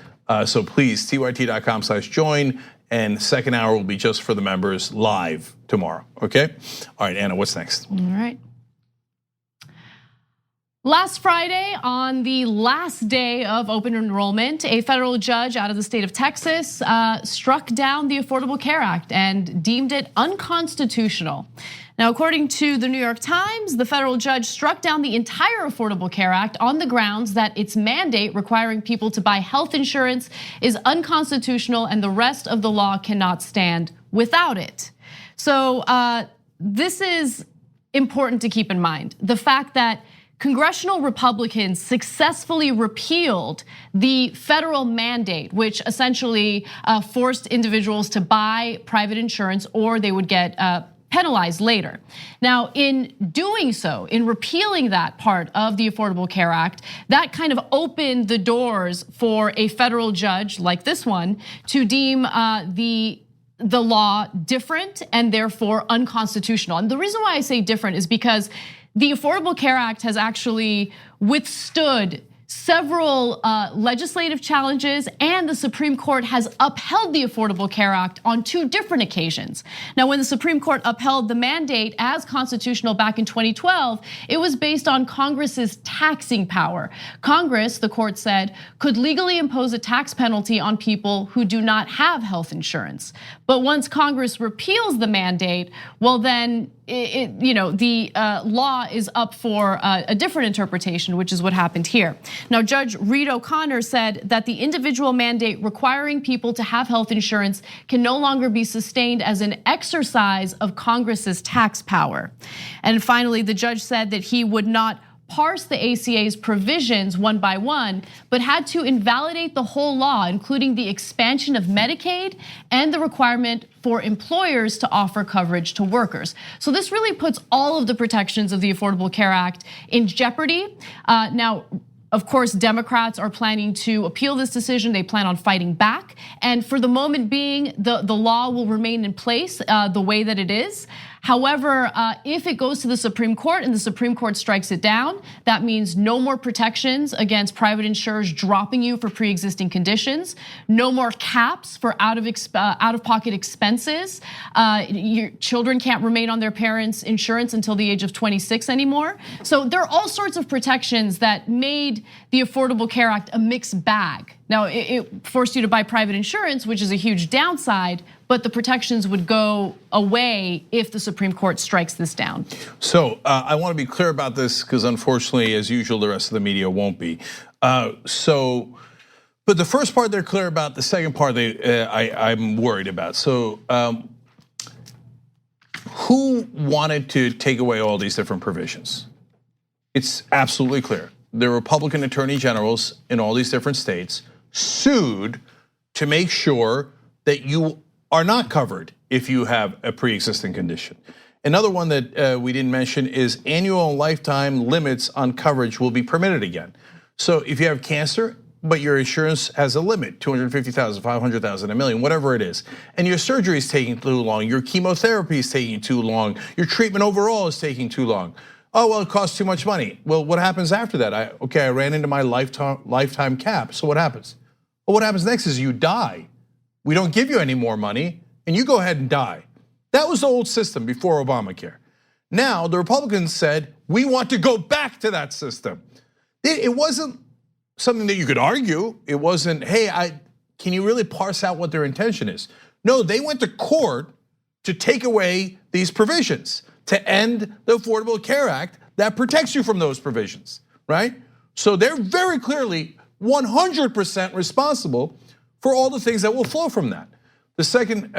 Speaker 1: So please, tyt.com/join, and second hour will be just for the members live tomorrow. Okay. All right, Anna, what's next?
Speaker 2: All right. Last Friday, on the last day of open enrollment, a federal judge out of the state of Texas struck down the Affordable Care Act and deemed it unconstitutional. Now, according to the New York Times, the federal judge struck down the entire Affordable Care Act on the grounds that its mandate requiring people to buy health insurance is unconstitutional and the rest of the law cannot stand without it. So this is important to keep in mind. The fact that congressional Republicans successfully repealed the federal mandate, which essentially forced individuals to buy private insurance or they would get penalized later. Now, in doing so, in repealing that part of the Affordable Care Act, that kind of opened the doors for a federal judge like this one to deem the law different and therefore unconstitutional. And the reason why I say different is because the Affordable Care Act has actually withstood several legislative challenges, and the Supreme Court has upheld the Affordable Care Act on 2 different occasions. Now, when the Supreme Court upheld the mandate as constitutional back in 2012, it was based on Congress's taxing power. Congress, the court said, could legally impose a tax penalty on people who do not have health insurance. But once Congress repeals the mandate, well then, the law is up for a different interpretation, which is what happened here. Now, Judge Reed O'Connor said that the individual mandate requiring people to have health insurance can no longer be sustained as an exercise of Congress's tax power. And finally, the judge said that he would not parse the ACA's provisions one by one, but had to invalidate the whole law, including the expansion of Medicaid and the requirement for employers to offer coverage to workers. So this really puts all of the protections of the Affordable Care Act in jeopardy. Now, of course, Democrats are planning to appeal this decision. They plan on fighting back. And for the moment being, the law will remain in place the way that it is. However, if it goes to the Supreme Court and the Supreme Court strikes it down, that means no more protections against private insurers dropping you for pre-existing conditions, no more caps for out-of-pocket expenses. Your children can't remain on their parents' insurance until the age of 26 anymore. So there are all sorts of protections that made the Affordable Care Act a mixed bag. Now, it forced you to buy private insurance, which is a huge downside, but the protections would go away if the Supreme Court strikes this down.
Speaker 1: So I want to be clear about this because unfortunately, as usual, the rest of the media won't be. But the first part they're clear about, the second part I'm worried about. So who wanted to take away all these different provisions? It's absolutely clear. The Republican attorney generals in all these different states sued to make sure that you are not covered if you have a pre-existing condition. Another one that we didn't mention is annual and lifetime limits on coverage will be permitted again. So if you have cancer, but your insurance has a limit, 250,000, 500,000, $1 million, whatever it is, and your surgery is taking too long, your chemotherapy is taking too long, your treatment overall is taking too long. Oh, well, it costs too much money. Well, what happens after that? I ran into my lifetime cap, so what happens? Well, what happens next is you die. We don't give you any more money, and you go ahead and die. That was the old system before Obamacare. Now, the Republicans said, we want to go back to that system. It wasn't something that you could argue. It wasn't, hey, can you really parse out what their intention is? No, they went to court to take away these provisions, to end the Affordable Care Act that protects you from those provisions, right? So they're very clearly 100% responsible for all the things that will flow from that. The second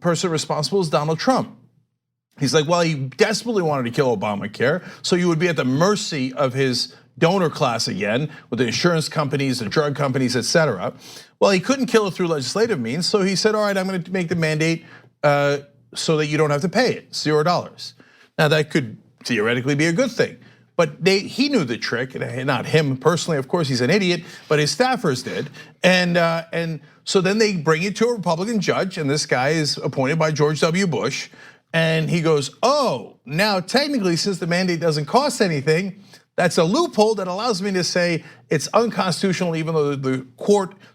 Speaker 1: person responsible is Donald Trump. He's like, well, he desperately wanted to kill Obamacare, so you would be at the mercy of his donor class again with the insurance companies, the drug companies, etc. Well, he couldn't kill it through legislative means, so he said, all right, I'm gonna make the mandate so that you don't have to pay it, $0. Now that could theoretically be a good thing, but he knew the trick, and not him personally, of course, he's an idiot, but his staffers did. And so then they bring it to a Republican judge, and this guy is appointed by George W. Bush, and he goes, oh, now technically, since the mandate doesn't cost anything, That's a loophole that allows me to say it's unconstitutional, even though the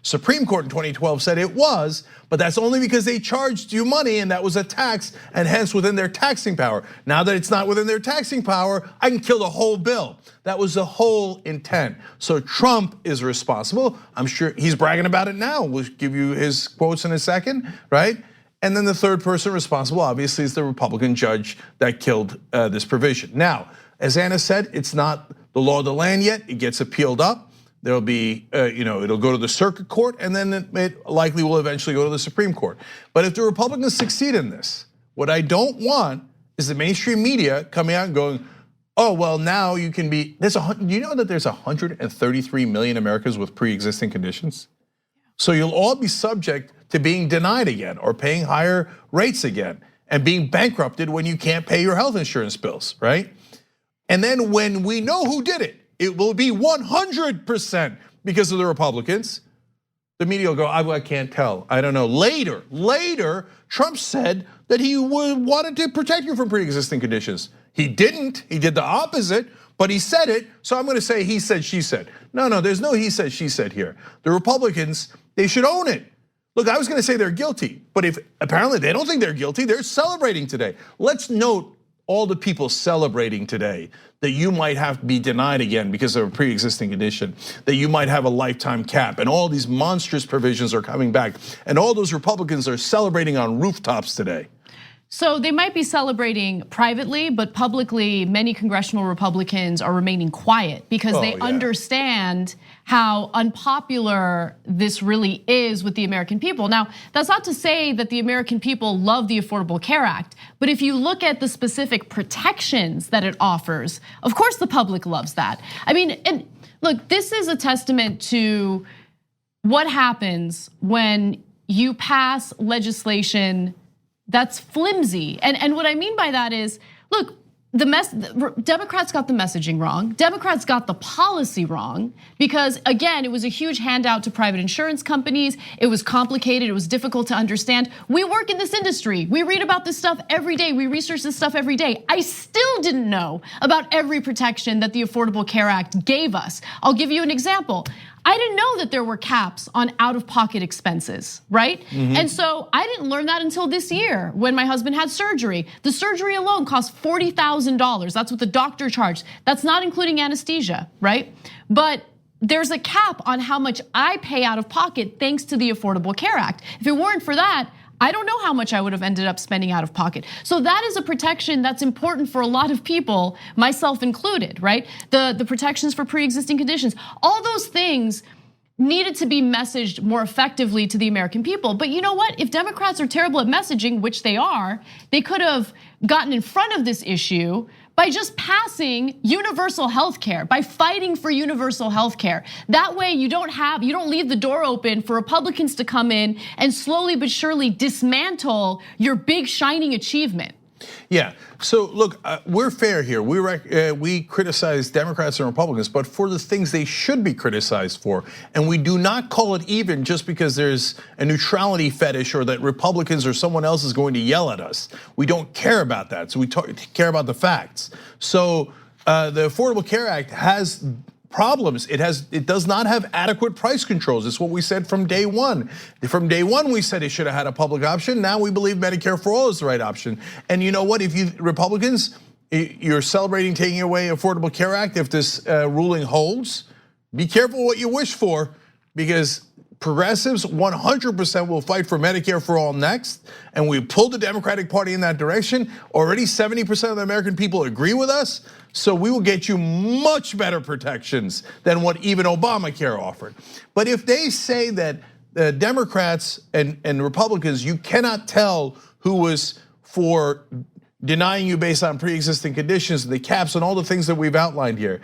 Speaker 1: Supreme Court in 2012 said it was, but that's only because they charged you money and that was a tax and hence within their taxing power. Now that it's not within their taxing power, I can kill the whole bill. That was the whole intent. So Trump is responsible. I'm sure he's bragging about it now. We'll give you his quotes in a second, right? And then the third person responsible, obviously, is the Republican judge that killed this provision. Now, as Anna said, it's not the law of the land yet. It gets appealed up. There'll be, it'll go to the circuit court, and then it likely will eventually go to the Supreme Court. But if the Republicans succeed in this, what I don't want is the mainstream media coming out and going, oh, well, now you can be, do you know that there's 133 million Americans with pre-existing conditions? So you'll all be subject to being denied again or paying higher rates again and being bankrupted when you can't pay your health insurance bills, right? And then when we know who did it, it will be 100% because of the Republicans. The media will go, I can't tell, I don't know. Later, Trump said that he wanted to protect you from pre-existing conditions. He didn't, he did the opposite, but he said it, so I'm gonna say he said, she said. No, there's no he said, she said here. The Republicans, they should own it. Look, I was gonna say they're guilty, but if apparently they don't think they're guilty, they're celebrating today. Let's note all the people celebrating today that you might have to be denied again because of a pre-existing condition, that you might have a lifetime cap, and all these monstrous provisions are coming back. And all those Republicans are celebrating on rooftops today.
Speaker 2: So they might be celebrating privately, but publicly, many congressional Republicans are remaining quiet because they understand how unpopular this really is with the American people. Now, that's not to say that the American people love the Affordable Care Act, but if you look at the specific protections that it offers, of course the public loves that. I mean, and look, this is a testament to what happens when you pass legislation that's flimsy. And what I mean by that is, look, Democrats got the messaging wrong. Democrats got the policy wrong because, again, it was a huge handout to private insurance companies. It was complicated, it was difficult to understand. We work in this industry. We read about this stuff every day. We research this stuff every day. I still didn't know about every protection that the Affordable Care Act gave us. I'll give you an example. I didn't know that there were caps on out-of-pocket expenses, right? And so I didn't learn that until this year when my husband had surgery. The surgery alone cost $40,000. That's what the doctor charged. That's not including anesthesia, right? But there's a cap on how much I pay out of pocket thanks to the Affordable Care Act. If it weren't for that, I don't know how much I would have ended up spending out of pocket. So that is a protection that's important for a lot of people, myself included, right? The protections for pre-existing conditions, all those things needed to be messaged more effectively to the American people. But you know what? If Democrats are terrible at messaging, which they are, they could have gotten in front of this issue by just passing universal health care, by fighting for universal health care. That way you don't leave the door open for Republicans to come in and slowly but surely dismantle your big shining achievement.
Speaker 1: Yeah, so look, we're fair here. We criticize Democrats and Republicans, but for the things they should be criticized for. And we do not call it even just because there's a neutrality fetish or that Republicans or someone else is going to yell at us. We don't care about that, so we care about the facts. So the Affordable Care Act has problems. It does not have adequate price controls. It's what we said from day one. From day one, we said it should have had a public option. Now we believe Medicare for all is the right option. And you know what? If you Republicans, you're celebrating taking away Affordable Care Act. If this ruling holds, be careful what you wish for, because progressives 100% will fight for Medicare for all next, and we pulled the Democratic Party in that direction. Already 70% of the American people agree with us, so we will get you much better protections than what even Obamacare offered. But if they say that the Democrats and Republicans, you cannot tell who was for denying you based on pre-existing conditions, the caps and all the things that we've outlined here.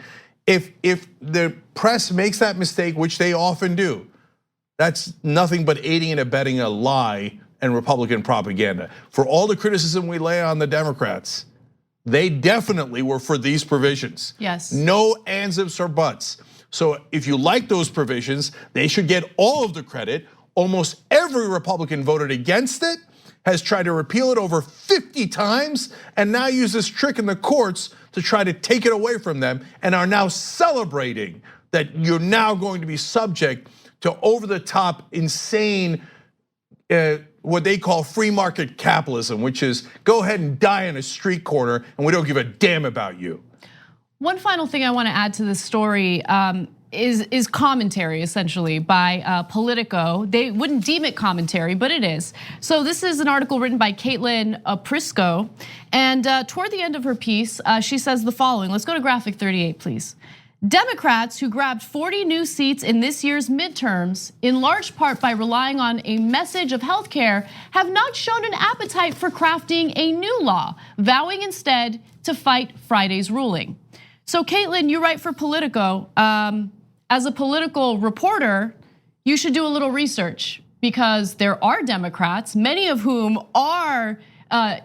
Speaker 1: If the press makes that mistake, which they often do, that's nothing but aiding and abetting a lie and Republican propaganda. For all the criticism we lay on the Democrats, they definitely were for these provisions.
Speaker 2: Yes.
Speaker 1: No ands, ifs, or buts. So if you like those provisions, they should get all of the credit. Almost every Republican voted against it, has tried to repeal it over 50 times, and now use this trick in the courts to try to take it away from them and are now celebrating that you're now going to be subject to over-the-top, insane, what they call free market capitalism, which is go ahead and die on a street corner and we don't give a damn about you.
Speaker 2: One final thing I want to add to this story is commentary, essentially, by Politico. They wouldn't deem it commentary, but it is. So this is an article written by Caitlin Prisco, and toward the end of her piece, she says the following. Let's go to graphic 38, please. Democrats who grabbed 40 new seats in this year's midterms, in large part by relying on a message of healthcare, have not shown an appetite for crafting a new law, vowing instead to fight Friday's ruling. So Caitlin, you write for Politico. As a political reporter, you should do a little research because there are Democrats, many of whom are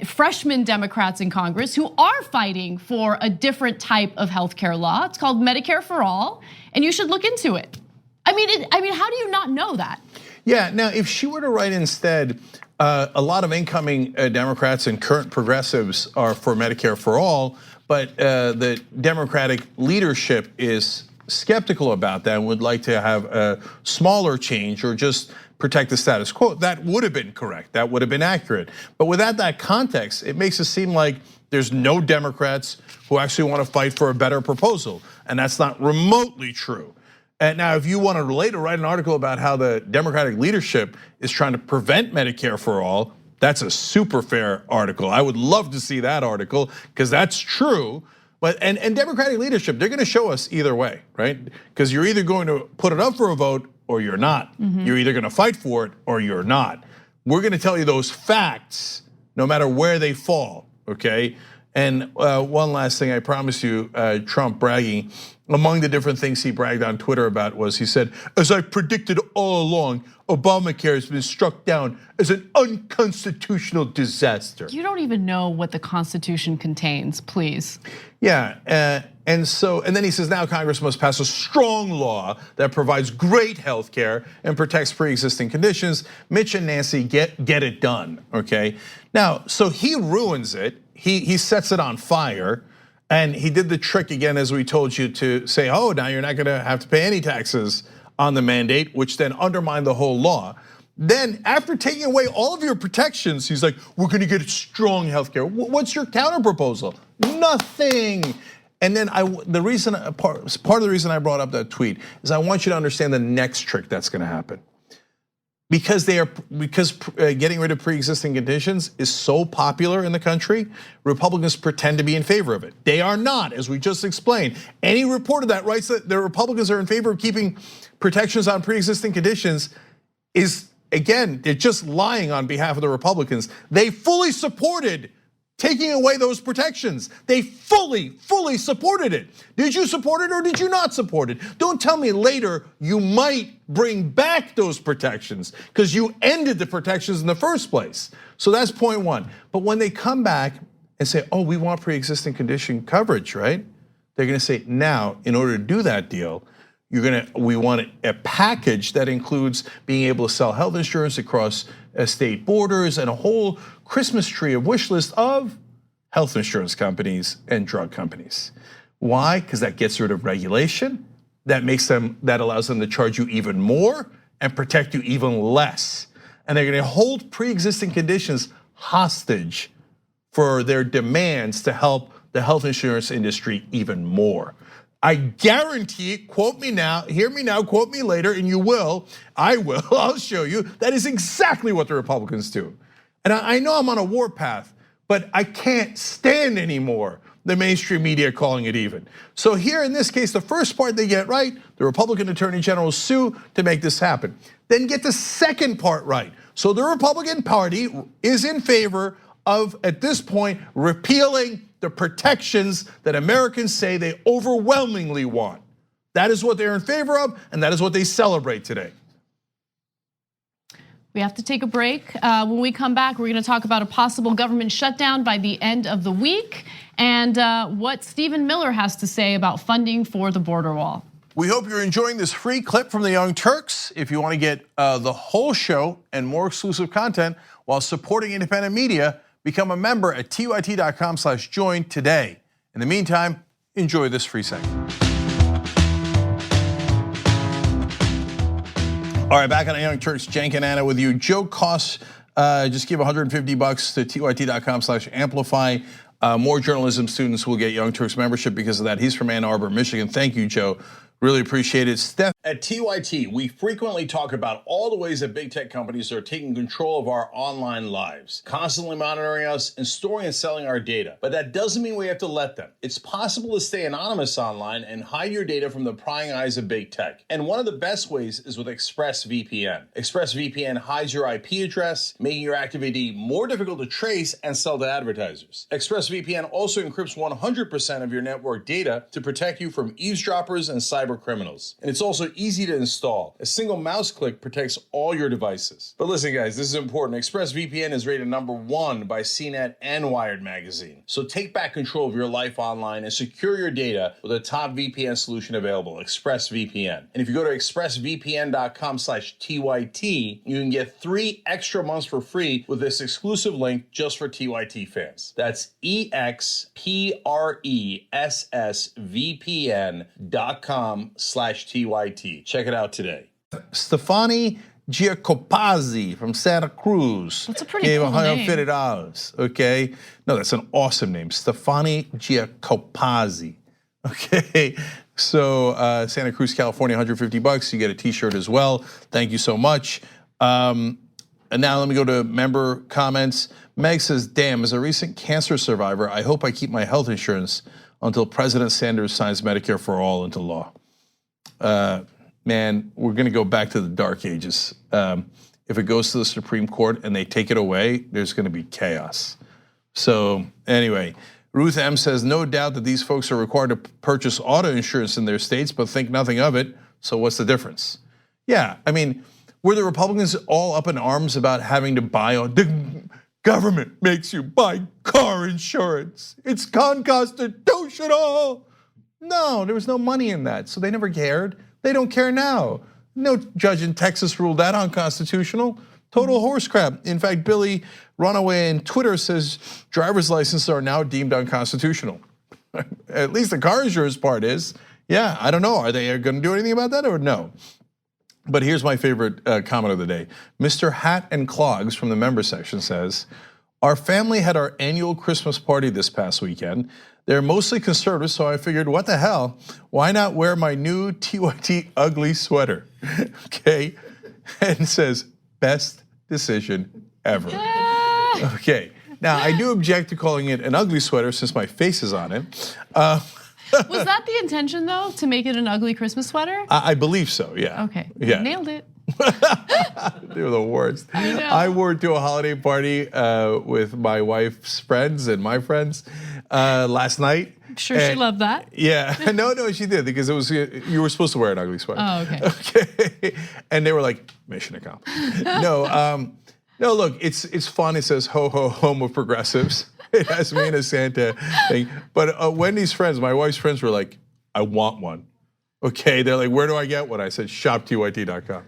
Speaker 2: freshman Democrats in Congress who are fighting for a different type of healthcare law. It's called Medicare for All, and you should look into it. I mean, how do you not know that?
Speaker 1: Yeah, now if she were to write instead, a lot of incoming Democrats and current progressives are for Medicare for All, but the Democratic leadership is skeptical about that and would like to have a smaller change or just protect the status quo. That would have been correct. That would have been accurate. But without that context, it makes it seem like there's no Democrats who actually want to fight for a better proposal. And that's not remotely true. And now, if you want to later write an article about how the Democratic leadership is trying to prevent Medicare for All, that's a super fair article. I would love to see that article because that's true. But and Democratic leadership, they're going to show us either way, right? Because you're either going to put it up for a vote or you're not. You're either going to fight for it or you're not. We're going to tell you those facts no matter where they fall, okay? And one last thing, I promise you, Trump bragging. Among the different things he bragged on Twitter about was he said, as I predicted all along, Obamacare has been struck down as an unconstitutional disaster.
Speaker 2: You don't even know what the Constitution contains, please.
Speaker 1: Yeah, and then he says now Congress must pass a strong law that provides great health care and protects pre-existing conditions. Mitch and Nancy get it done, okay? Now, so he ruins it, he sets it on fire. And he did the trick again, as we told you, to say, oh, now you're not gonna have to pay any taxes on the mandate, which then undermined the whole law. Then after taking away all of your protections, he's like, we're gonna get strong healthcare. What's your counter proposal? Nothing. And then part of the reason I brought up that tweet is I want you to understand the next trick that's gonna happen. Because getting rid of pre-existing conditions is so popular in the country, Republicans pretend to be in favor of it. They are not, as we just explained. Any reporter that writes that the Republicans are in favor of keeping protections on pre-existing conditions is, again, they're just lying on behalf of the Republicans. They fully supported taking away those protections. They fully supported it. Did you support it or did you not support it? Don't tell me later you might bring back those protections because you ended the protections in the first place. So that's point one. But when they come back and say, oh, we want pre-existing condition coverage, right? They're gonna say, now, in order to do that deal, we want a package that includes being able to sell health insurance across state borders and a whole Christmas tree of wish list of health insurance companies and drug companies. Why? Because that gets rid of regulation. That allows them to charge you even more and protect you even less. And they're gonna hold pre-existing conditions hostage for their demands to help the health insurance industry even more. I guarantee, quote me now, hear me now, quote me later, and you will, I'll show you, that is exactly what the Republicans do. And I know I'm on a warpath, but I can't stand anymore the mainstream media calling it even. So here in this case, the first part they get right, the Republican Attorney General sue to make this happen. Then get the second part right. So the Republican Party is in favor of, at this point, repealing the protections that Americans say they overwhelmingly want. That is what they're in favor of, and that is what they celebrate today.
Speaker 2: We have to take a break. When we come back, we're gonna talk about a possible government shutdown by the end of the week and what Stephen Miller has to say about funding for the border wall.
Speaker 1: We hope you're enjoying this free clip from the Young Turks. If you want to get the whole show and more exclusive content while supporting independent media, become a member at tyt.com/join today. In the meantime, enjoy this free segment. All right, back on Young Turks, Cenk and Anna with you. Joe Koss just give $150 to tyt.com/amplify. More journalism students will get Young Turks membership because of that. He's from Ann Arbor, Michigan. Thank you, Joe. Really appreciate it. Steph. At TYT, we frequently talk about all the ways that big tech companies are taking control of our online lives, constantly monitoring us and storing and selling our data. But that doesn't mean we have to let them. It's possible to stay anonymous online and hide your data from the prying eyes of big tech. And one of the best ways is with ExpressVPN. ExpressVPN hides your IP address, making your activity more difficult to trace and sell to advertisers. ExpressVPN also encrypts 100% of your network data to protect you from eavesdroppers and cyber criminals. And it's also easy to install. A single mouse click protects all your devices. But listen, guys, this is important. ExpressVPN is rated #1 by CNET and Wired magazine. So take back control of your life online and secure your data with a top VPN solution available, ExpressVPN. And if you go to expressvpn.com/TYT, you can get 3 extra months for free with this exclusive link just for TYT fans. That's expressvpn.com/TYT. Check it out today. Stefani Giacopazzi from Santa Cruz.
Speaker 2: That's a pretty
Speaker 1: gave
Speaker 2: cool name.
Speaker 1: $150. Okay, no, that's an awesome name, Stefani Giacopazzi. Okay, so Santa Cruz, California, $150. You get a T-shirt as well. Thank you so much. And now let me go to member comments. Meg says, "Damn, as a recent cancer survivor, I hope I keep my health insurance until President Sanders signs Medicare for All into law." Man, we're gonna go back to the dark ages. If it goes to the Supreme Court and they take it away, there's gonna be chaos. So anyway, Ruth M says, "No doubt that these folks are required to purchase auto insurance in their states, but think nothing of it. So what's the difference?" Yeah, I mean, were the Republicans all up in arms about having to buy the government makes you buy car insurance? It's unconstitutional. No, there was no money in that, so they never cared. They don't care now. No judge in Texas ruled that unconstitutional. Total horse crap. In fact, Billy Runaway in Twitter says driver's licenses are now deemed unconstitutional. At least the car insurance part is. Yeah, I don't know. Are they going to do anything about that or no? But here's my favorite comment of the day. Mr. Hat and Clogs from the member section says, "Our family had our annual Christmas party this past weekend. They're mostly conservative, so I figured, what the hell? Why not wear my new TYT ugly sweater?" Okay, and it says, "Best decision ever." Okay, now I do object to calling it an ugly sweater since my face is on it.
Speaker 2: Was that the intention though, to make it an ugly Christmas sweater?
Speaker 1: I believe so, yeah.
Speaker 2: Okay,
Speaker 1: Yeah.
Speaker 2: nailed it.
Speaker 1: They were the worst.
Speaker 2: I know.
Speaker 1: I wore it to a holiday party with my wife's friends and my friends last night.
Speaker 2: Sure, she loved that.
Speaker 1: Yeah, no, she did because it was you were supposed to wear an ugly sweater.
Speaker 2: Oh, okay.
Speaker 1: Okay, and they were like, mission accomplished. No, look, it's fun. It says ho ho home of progressives. It has me and a Santa thing. But Wendy's friends, my wife's friends, were like, "I want one." Okay, they're like, "Where do I get one?" I said, shoptyt.com.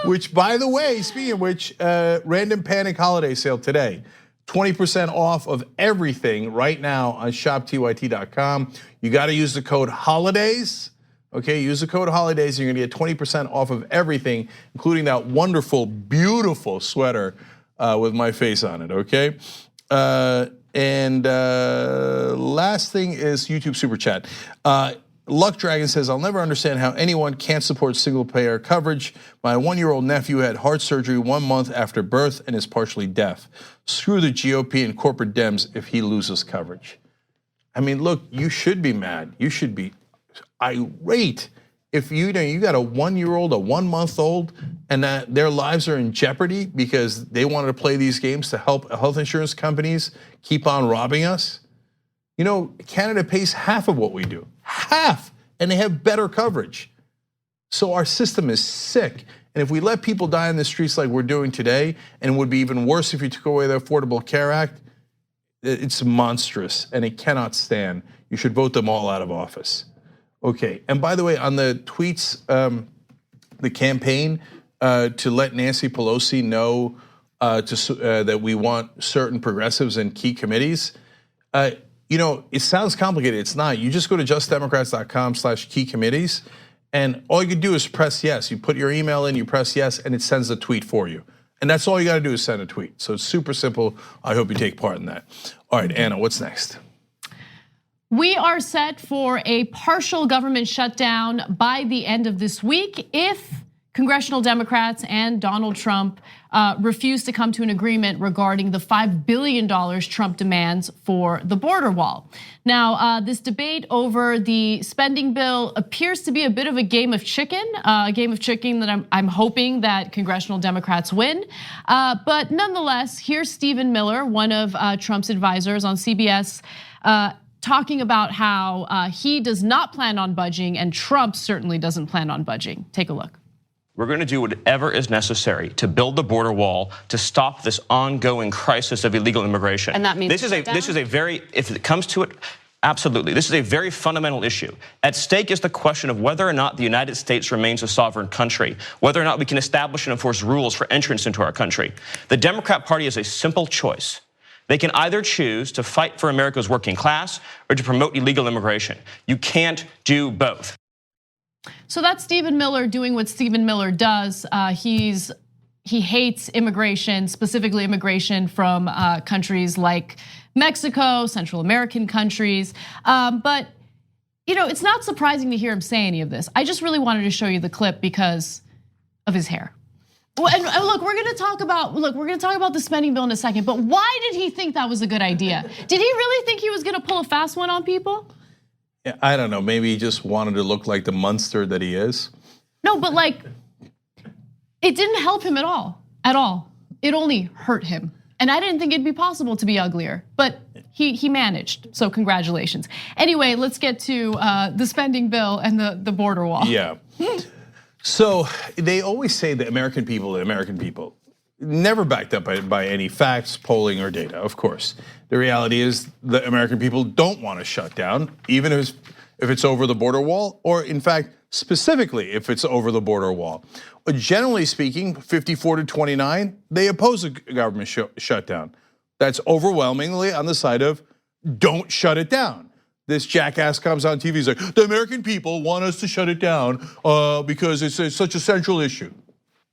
Speaker 1: Which, by the way, speaking of which, Random Panic holiday sale today. 20% off of everything right now on shoptyt.com. You got to use the code HOLIDAYS. Okay, use the code HOLIDAYS. You're gonna get 20% off of everything, including that wonderful, beautiful sweater with my face on it, okay? And last thing is YouTube Super Chat. Luck Dragon says, "I'll never understand how anyone can't support single payer coverage. My 1-year-old nephew had heart surgery 1 month after birth and is partially deaf. Screw the GOP and corporate Dems if he loses coverage." I mean, look, you should be mad. You should be irate if you got a 1-year-old, a 1-month-old, and that their lives are in jeopardy because they wanted to play these games to help health insurance companies keep on robbing us. You know, Canada pays half of what we do. Half, and they have better coverage. So our system is sick. And if we let people die in the streets like we're doing today, and it would be even worse if you took away the Affordable Care Act, it's monstrous and it cannot stand. You should vote them all out of office. Okay, and by the way, on the tweets, the campaign to let Nancy Pelosi know that we want certain progressives in key committees, it sounds complicated. It's not. You just go to justdemocrats.com/key committees, and all you can do is press yes. You put your email in, you press yes, and it sends a tweet for you. And that's all you got to do is send a tweet. So it's super simple. I hope you take part in that. All right, Anna, what's next?
Speaker 2: We are set for a partial government shutdown by the end of this week if congressional Democrats and Donald Trump refuse to come to an agreement regarding the $5 billion Trump demands for the border wall. Now, this debate over the spending bill appears to be a bit of a game of chicken that I'm hoping that congressional Democrats win. But nonetheless, here's Stephen Miller, one of Trump's advisors on CBS, talking about how he does not plan on budging and Trump certainly doesn't plan on budging. Take a look.
Speaker 8: We're going to do whatever is necessary to build the border wall to stop this ongoing crisis of illegal immigration.
Speaker 9: And that means
Speaker 8: this is a very, if it comes to it, absolutely. This is a very fundamental issue. At stake is the question of whether or not the United States remains a sovereign country, whether or not we can establish and enforce rules for entrance into our country. The Democrat Party has a simple choice. They can either choose to fight for America's working class or to promote illegal immigration. You can't do both.
Speaker 2: So that's Stephen Miller doing what Stephen Miller does. He hates immigration, specifically immigration from countries like Mexico, Central American countries. But it's not surprising to hear him say any of this. I just really wanted to show you the clip because of his hair. And look, we're gonna talk about the spending bill in a second. But why did he think that was a good idea? Did he really think he was gonna pull a fast one on people?
Speaker 1: Yeah, I don't know. Maybe he just wanted to look like the monster that he is.
Speaker 2: No, but it didn't help him at all. At all. It only hurt him. And I didn't think it'd be possible to be uglier, but he managed. So congratulations. Anyway, let's get to the spending bill and the border wall.
Speaker 1: Yeah. So they always say the American people, never backed up by any facts, polling, or data, of course. The reality is the American people don't want to shut down, even if it's over the border wall, or in fact, specifically if it's over the border wall. But generally speaking, 54-29, they oppose a government shutdown. That's overwhelmingly on the side of don't shut it down. This jackass comes on TV, he's like, the American people want us to shut it down because it's such a central issue.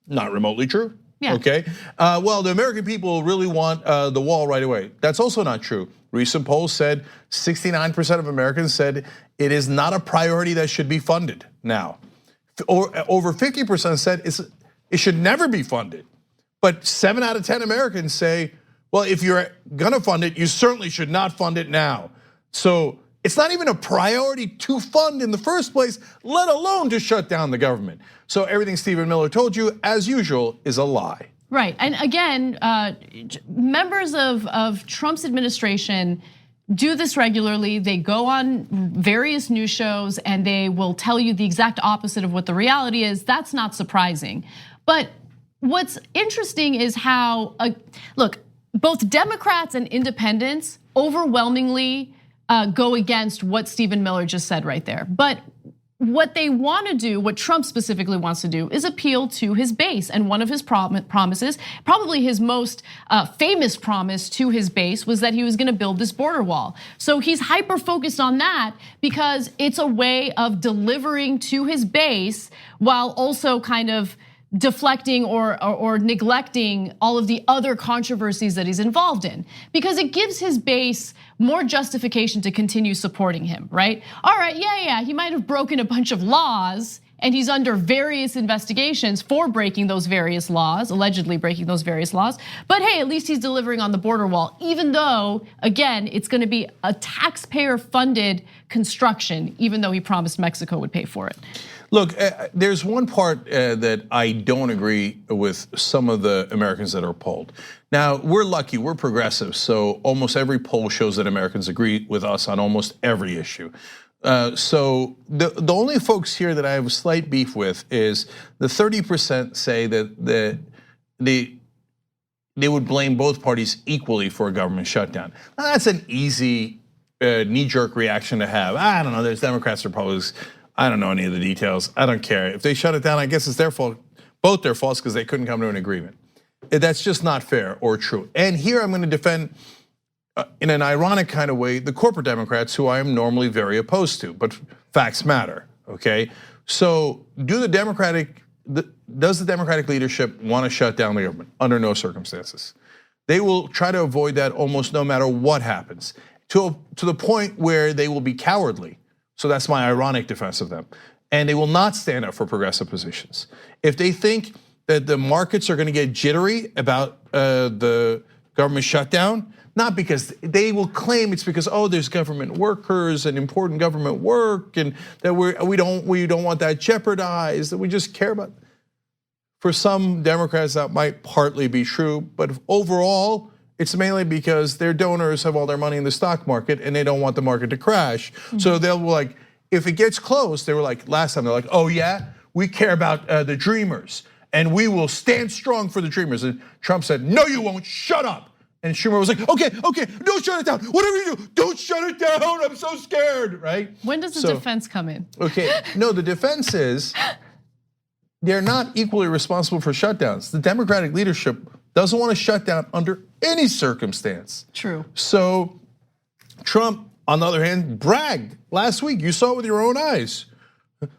Speaker 1: Not remotely true.
Speaker 2: Yeah.
Speaker 1: Okay. Well, the American people really want the wall right away. That's also not true. Recent polls said 69% of Americans said it is not a priority that should be funded now. Over 50% said it should never be funded. But 7 out of 10 Americans say, well, if you're gonna fund it, you certainly should not fund it now. So it's not even a priority to fund in the first place, let alone to shut down the government. So everything Stephen Miller told you, as usual, is a lie.
Speaker 2: Right, and again, members of Trump's administration do this regularly. They go on various news shows and they will tell you the exact opposite of what the reality is. That's not surprising. But what's interesting is how, look, both Democrats and independents overwhelmingly go against what Stephen Miller just said right there. But what they want to do, what Trump specifically wants to do, is appeal to his base. And one of his promises, probably his most famous promise to his base, was that he was going to build this border wall. So he's hyper focused on that because it's a way of delivering to his base while also kind of deflecting or neglecting all of the other controversies that he's involved in, because it gives his base more justification to continue supporting him, right? All right, yeah, he might have broken a bunch of laws and he's under various investigations for breaking those various laws, allegedly breaking those various laws. But hey, at least he's delivering on the border wall, even though, again, it's gonna be a taxpayer-funded construction, even though he promised Mexico would pay for it.
Speaker 1: Look, there's one part that I don't agree with some of the Americans that are polled. Now, we're lucky, we're progressive, so almost every poll shows that Americans agree with us on almost every issue. So the only folks here that I have a slight beef with is the 30% say that they would blame both parties equally for a government shutdown. Now, that's an easy knee-jerk reaction to have. I don't know, there's Democrats, Republicans. I don't know any of the details. I don't care. If they shut it down, I guess it's their fault, both their faults, because they couldn't come to an agreement. That's just not fair or true. And here I'm going to defend in an ironic kind of way, the corporate Democrats, who I am normally very opposed to, but facts matter, okay? So does the Democratic leadership want to shut down the government? Under no circumstances. They will try to avoid that almost no matter what happens, to the point where they will be cowardly. So that's my ironic defense of them. And they will not stand up for progressive positions. If they think that the markets are gonna get jittery about the government shutdown, not because they will claim it's because, oh, there's government workers and important government work, and that we don't want that jeopardized, that we just care about. For some Democrats, that might partly be true, but overall, it's mainly because their donors have all their money in the stock market and they don't want the market to crash. So they'll like, if it gets close, they were like, last time, they're like, oh yeah, we care about the dreamers and we will stand strong for the dreamers. And Trump said, no, you won't, shut up. And Schumer was like, okay, don't shut it down. Whatever you do, don't shut it down. I'm so scared, right?
Speaker 2: When does the defense come in?
Speaker 1: Okay, no, the defense is they're not equally responsible for shutdowns. The Democratic leadership doesn't want to shut down under any circumstance.
Speaker 2: True.
Speaker 1: So Trump, on the other hand, bragged last week. You saw it with your own eyes.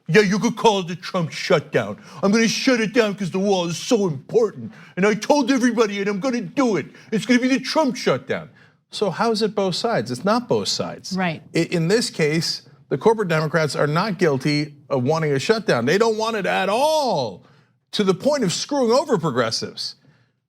Speaker 1: Yeah, you could call it the Trump shutdown. I'm gonna shut it down because the wall is so important. And I told everybody and I'm gonna do it. It's gonna be the Trump shutdown. So how is it both sides? It's not both sides.
Speaker 2: Right.
Speaker 1: In this case, the corporate Democrats are not guilty of wanting a shutdown. They don't want it at all, to the point of screwing over progressives.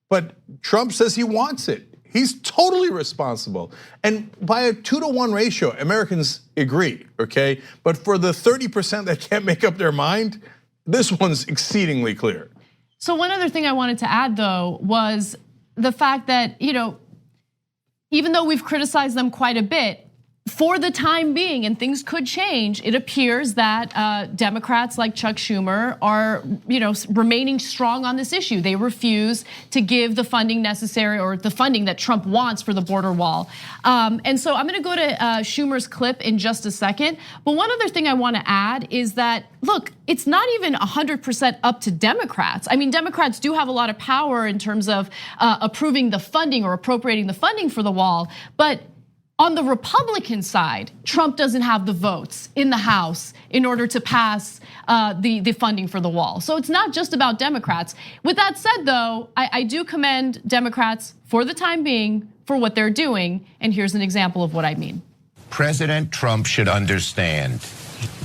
Speaker 1: But Trump says he wants it. He's totally responsible. And by a 2-to-1 ratio, Americans agree, okay? But for the 30% that can't make up their mind, this one's exceedingly clear.
Speaker 2: So one other thing I wanted to add though was the fact that, even though we've criticized them quite a bit, for the time being, and things could change, it appears that Democrats like Chuck Schumer are, remaining strong on this issue. They refuse to give the funding necessary, or the funding that Trump wants for the border wall. And so I'm gonna go to Schumer's clip in just a second. But one other thing I wanna add is that, look, it's not even 100% up to Democrats. I mean, Democrats do have a lot of power in terms of approving the funding or appropriating the funding for the wall, but on the Republican side, Trump doesn't have the votes in the House in order to pass the funding for the wall. So it's not just about Democrats. With that said though, I do commend Democrats for the time being for what they're doing, and here's an example of what I mean.
Speaker 9: President Trump should understand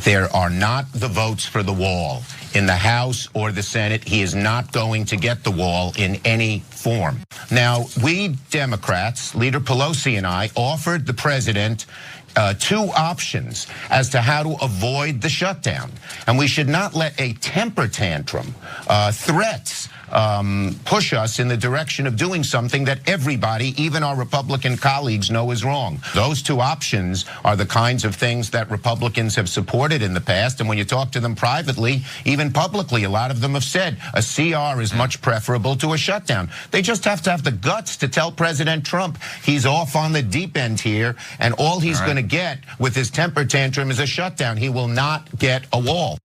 Speaker 9: there are not the votes for the wall in the House or the Senate. He is not going to get the wall in any form. Now, we Democrats, Leader Pelosi and I, offered the president 2 options as to how to avoid the shutdown. And we should not let a temper tantrum, threats, push us in the direction of doing something that everybody, even our Republican colleagues, know is wrong. Those 2 options are the kinds of things that Republicans have supported in the past. And when you talk to them privately, even publicly, a lot of them have said a CR is much preferable to a shutdown. They just have to have the guts to tell President Trump he's off on the deep end here, and all he's going to get with his temper tantrum is a shutdown. He will not get a wall.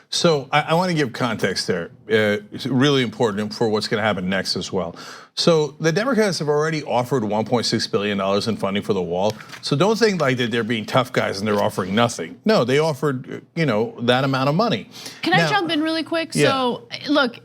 Speaker 1: So I want to give context there. It's really important for what's going to happen next as well. So the Democrats have already offered $1.6 billion in funding for the wall. So don't think like that they're being tough guys and they're offering nothing. No, they offered, that amount of money.
Speaker 2: Can I jump in really quick?
Speaker 1: Yeah.
Speaker 2: So look,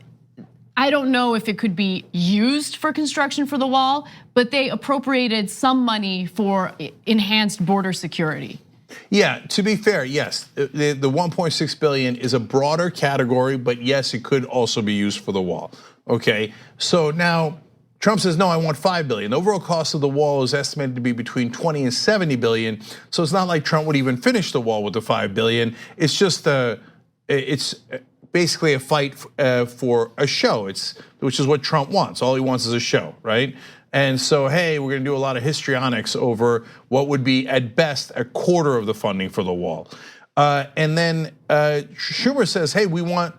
Speaker 2: I don't know if it could be used for construction for the wall, but they appropriated some money for enhanced border security.
Speaker 1: Yeah, to be fair, yes, the 1.6 billion is a broader category, but yes, it could also be used for the wall. Okay, so now Trump says, no, I want 5 billion. The overall cost of the wall is estimated to be between 20 and 70 billion. So it's not like Trump would even finish the wall with the 5 billion. It's just it's basically a fight for a show. Which is what Trump wants. All he wants is a show, right? And so, hey, we're gonna do a lot of histrionics over what would be at best a quarter of the funding for the wall. And then Schumer says, hey, we want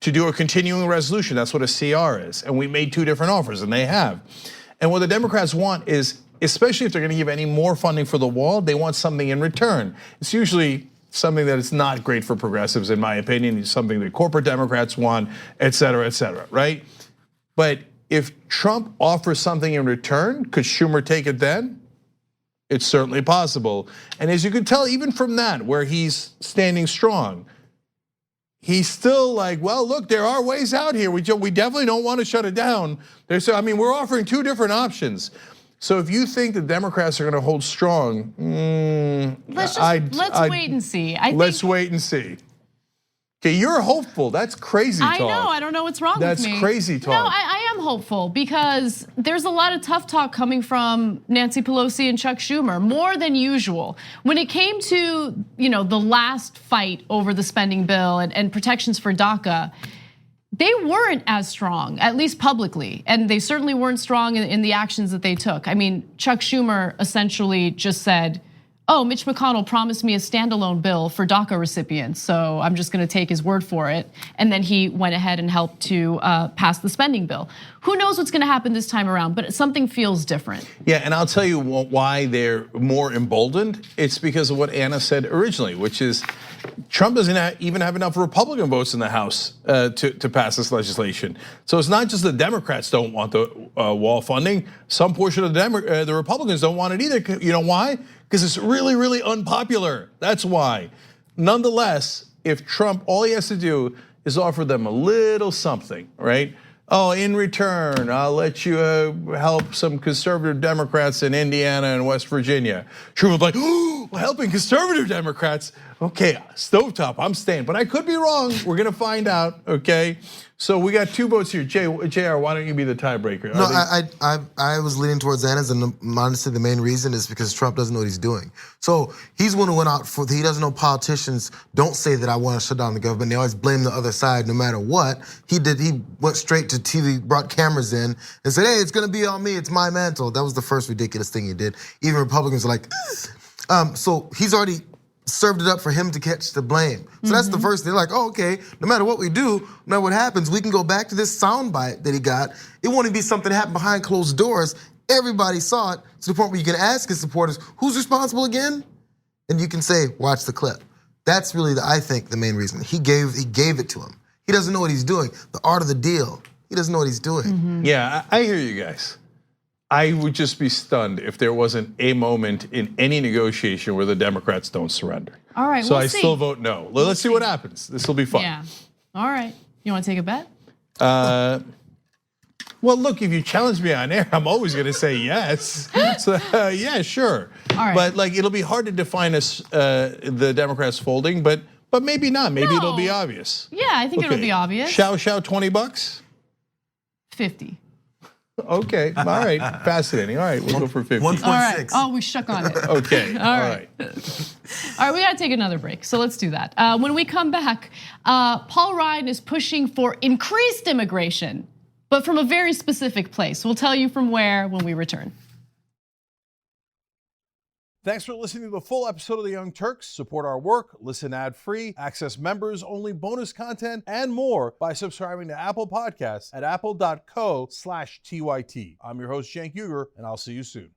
Speaker 1: to do a continuing resolution. That's what a CR is. And we made 2 different offers, and they have. And what the Democrats want is, especially if they're gonna give any more funding for the wall, they want something in return. It's usually something that is not great for progressives, in my opinion. It's something that corporate Democrats want, et cetera, right? But if Trump offers something in return, could Schumer take it then? It's certainly possible. And as you can tell, even from that, where he's standing strong, he's still like, well, look, there are ways out here. We definitely don't want to shut it down. We're offering two different options. So if you think the Democrats are going to hold strong,
Speaker 2: let's wait and see.
Speaker 1: Let's wait and see. Okay, you're hopeful. That's crazy talk.
Speaker 2: I know. I don't know what's wrong with me.
Speaker 1: That's crazy talk.
Speaker 2: No, I am hopeful because there's a lot of tough talk coming from Nancy Pelosi and Chuck Schumer, more than usual. When it came to the last fight over the spending bill and protections for DACA, they weren't as strong, at least publicly, and they certainly weren't strong in the actions that they took. I mean, Chuck Schumer essentially just said, oh, Mitch McConnell promised me a standalone bill for DACA recipients, so I'm just gonna take his word for it. And then he went ahead and helped to pass the spending bill. Who knows what's gonna happen this time around, but something feels different.
Speaker 1: Yeah, and I'll tell you why they're more emboldened. It's because of what Anna said originally, which is Trump doesn't even have enough Republican votes in the House to pass this legislation. So it's not just the Democrats don't want the wall funding. Some portion of the Republicans don't want it either. You know why? Because it's really, really unpopular. That's why. Nonetheless, if Trump, all he has to do is offer them a little something, right? Oh, in return, I'll let you help some conservative Democrats in Indiana and West Virginia. Truman's like, oh, helping conservative Democrats. Okay, stovetop, I'm staying, but I could be wrong. We're gonna find out, okay? So we got two votes here. JR, why don't you be the tiebreaker?
Speaker 10: No, I was leaning towards Anna's, and honestly, the main reason is because Trump doesn't know what he's doing. So he's one who went out for, he doesn't know politicians don't say that I want to shut down the government. They always blame the other side no matter what. He went straight to TV, brought cameras in and said, hey, it's gonna be on me, it's my mantle. That was the first ridiculous thing he did. Even Republicans are like, so he's already served it up for him to catch the blame. So that's the first thing. They're like, oh, okay, no matter what we do, no matter what happens, we can go back to this soundbite that he got. It won't even be something that happened behind closed doors. Everybody saw it to the point where you can ask his supporters, who's responsible again? And you can say, watch the clip. That's really, I think, the main reason. He gave it to him. He doesn't know what he's doing. The art of the deal, he doesn't know what he's doing.
Speaker 1: Yeah, I hear you guys. I would just be stunned if there wasn't a moment in any negotiation where the Democrats don't surrender.
Speaker 2: All right,
Speaker 1: so
Speaker 2: we'll
Speaker 1: I
Speaker 2: see.
Speaker 1: still vote no. Let's see what happens. This will be fun.
Speaker 2: Yeah. All right. You want to take a bet?
Speaker 1: Well, look, if you challenge me on air, I'm always going to say yes. So yeah, sure.
Speaker 2: All right.
Speaker 1: But like, it'll be hard to define the Democrats folding, but maybe not. Maybe it'll be obvious.
Speaker 2: Yeah, I think it'll be obvious.
Speaker 1: Shout, $20?
Speaker 2: 50.
Speaker 1: Okay, all right, fascinating. All right, we'll go for 50.
Speaker 10: 1.6.
Speaker 2: All right. Oh, we shook on it.
Speaker 1: Okay, all right.
Speaker 2: All right, we gotta take another break, so let's do that. When we come back, Paul Ryan is pushing for increased immigration, but from a very specific place. We'll tell you from where when we return.
Speaker 1: Thanks for listening to the full episode of The Young Turks. Support our work, listen ad-free, access members-only bonus content, and more by subscribing to Apple Podcasts at apple.co/TYT. I'm your host, Cenk Uygur, and I'll see you soon.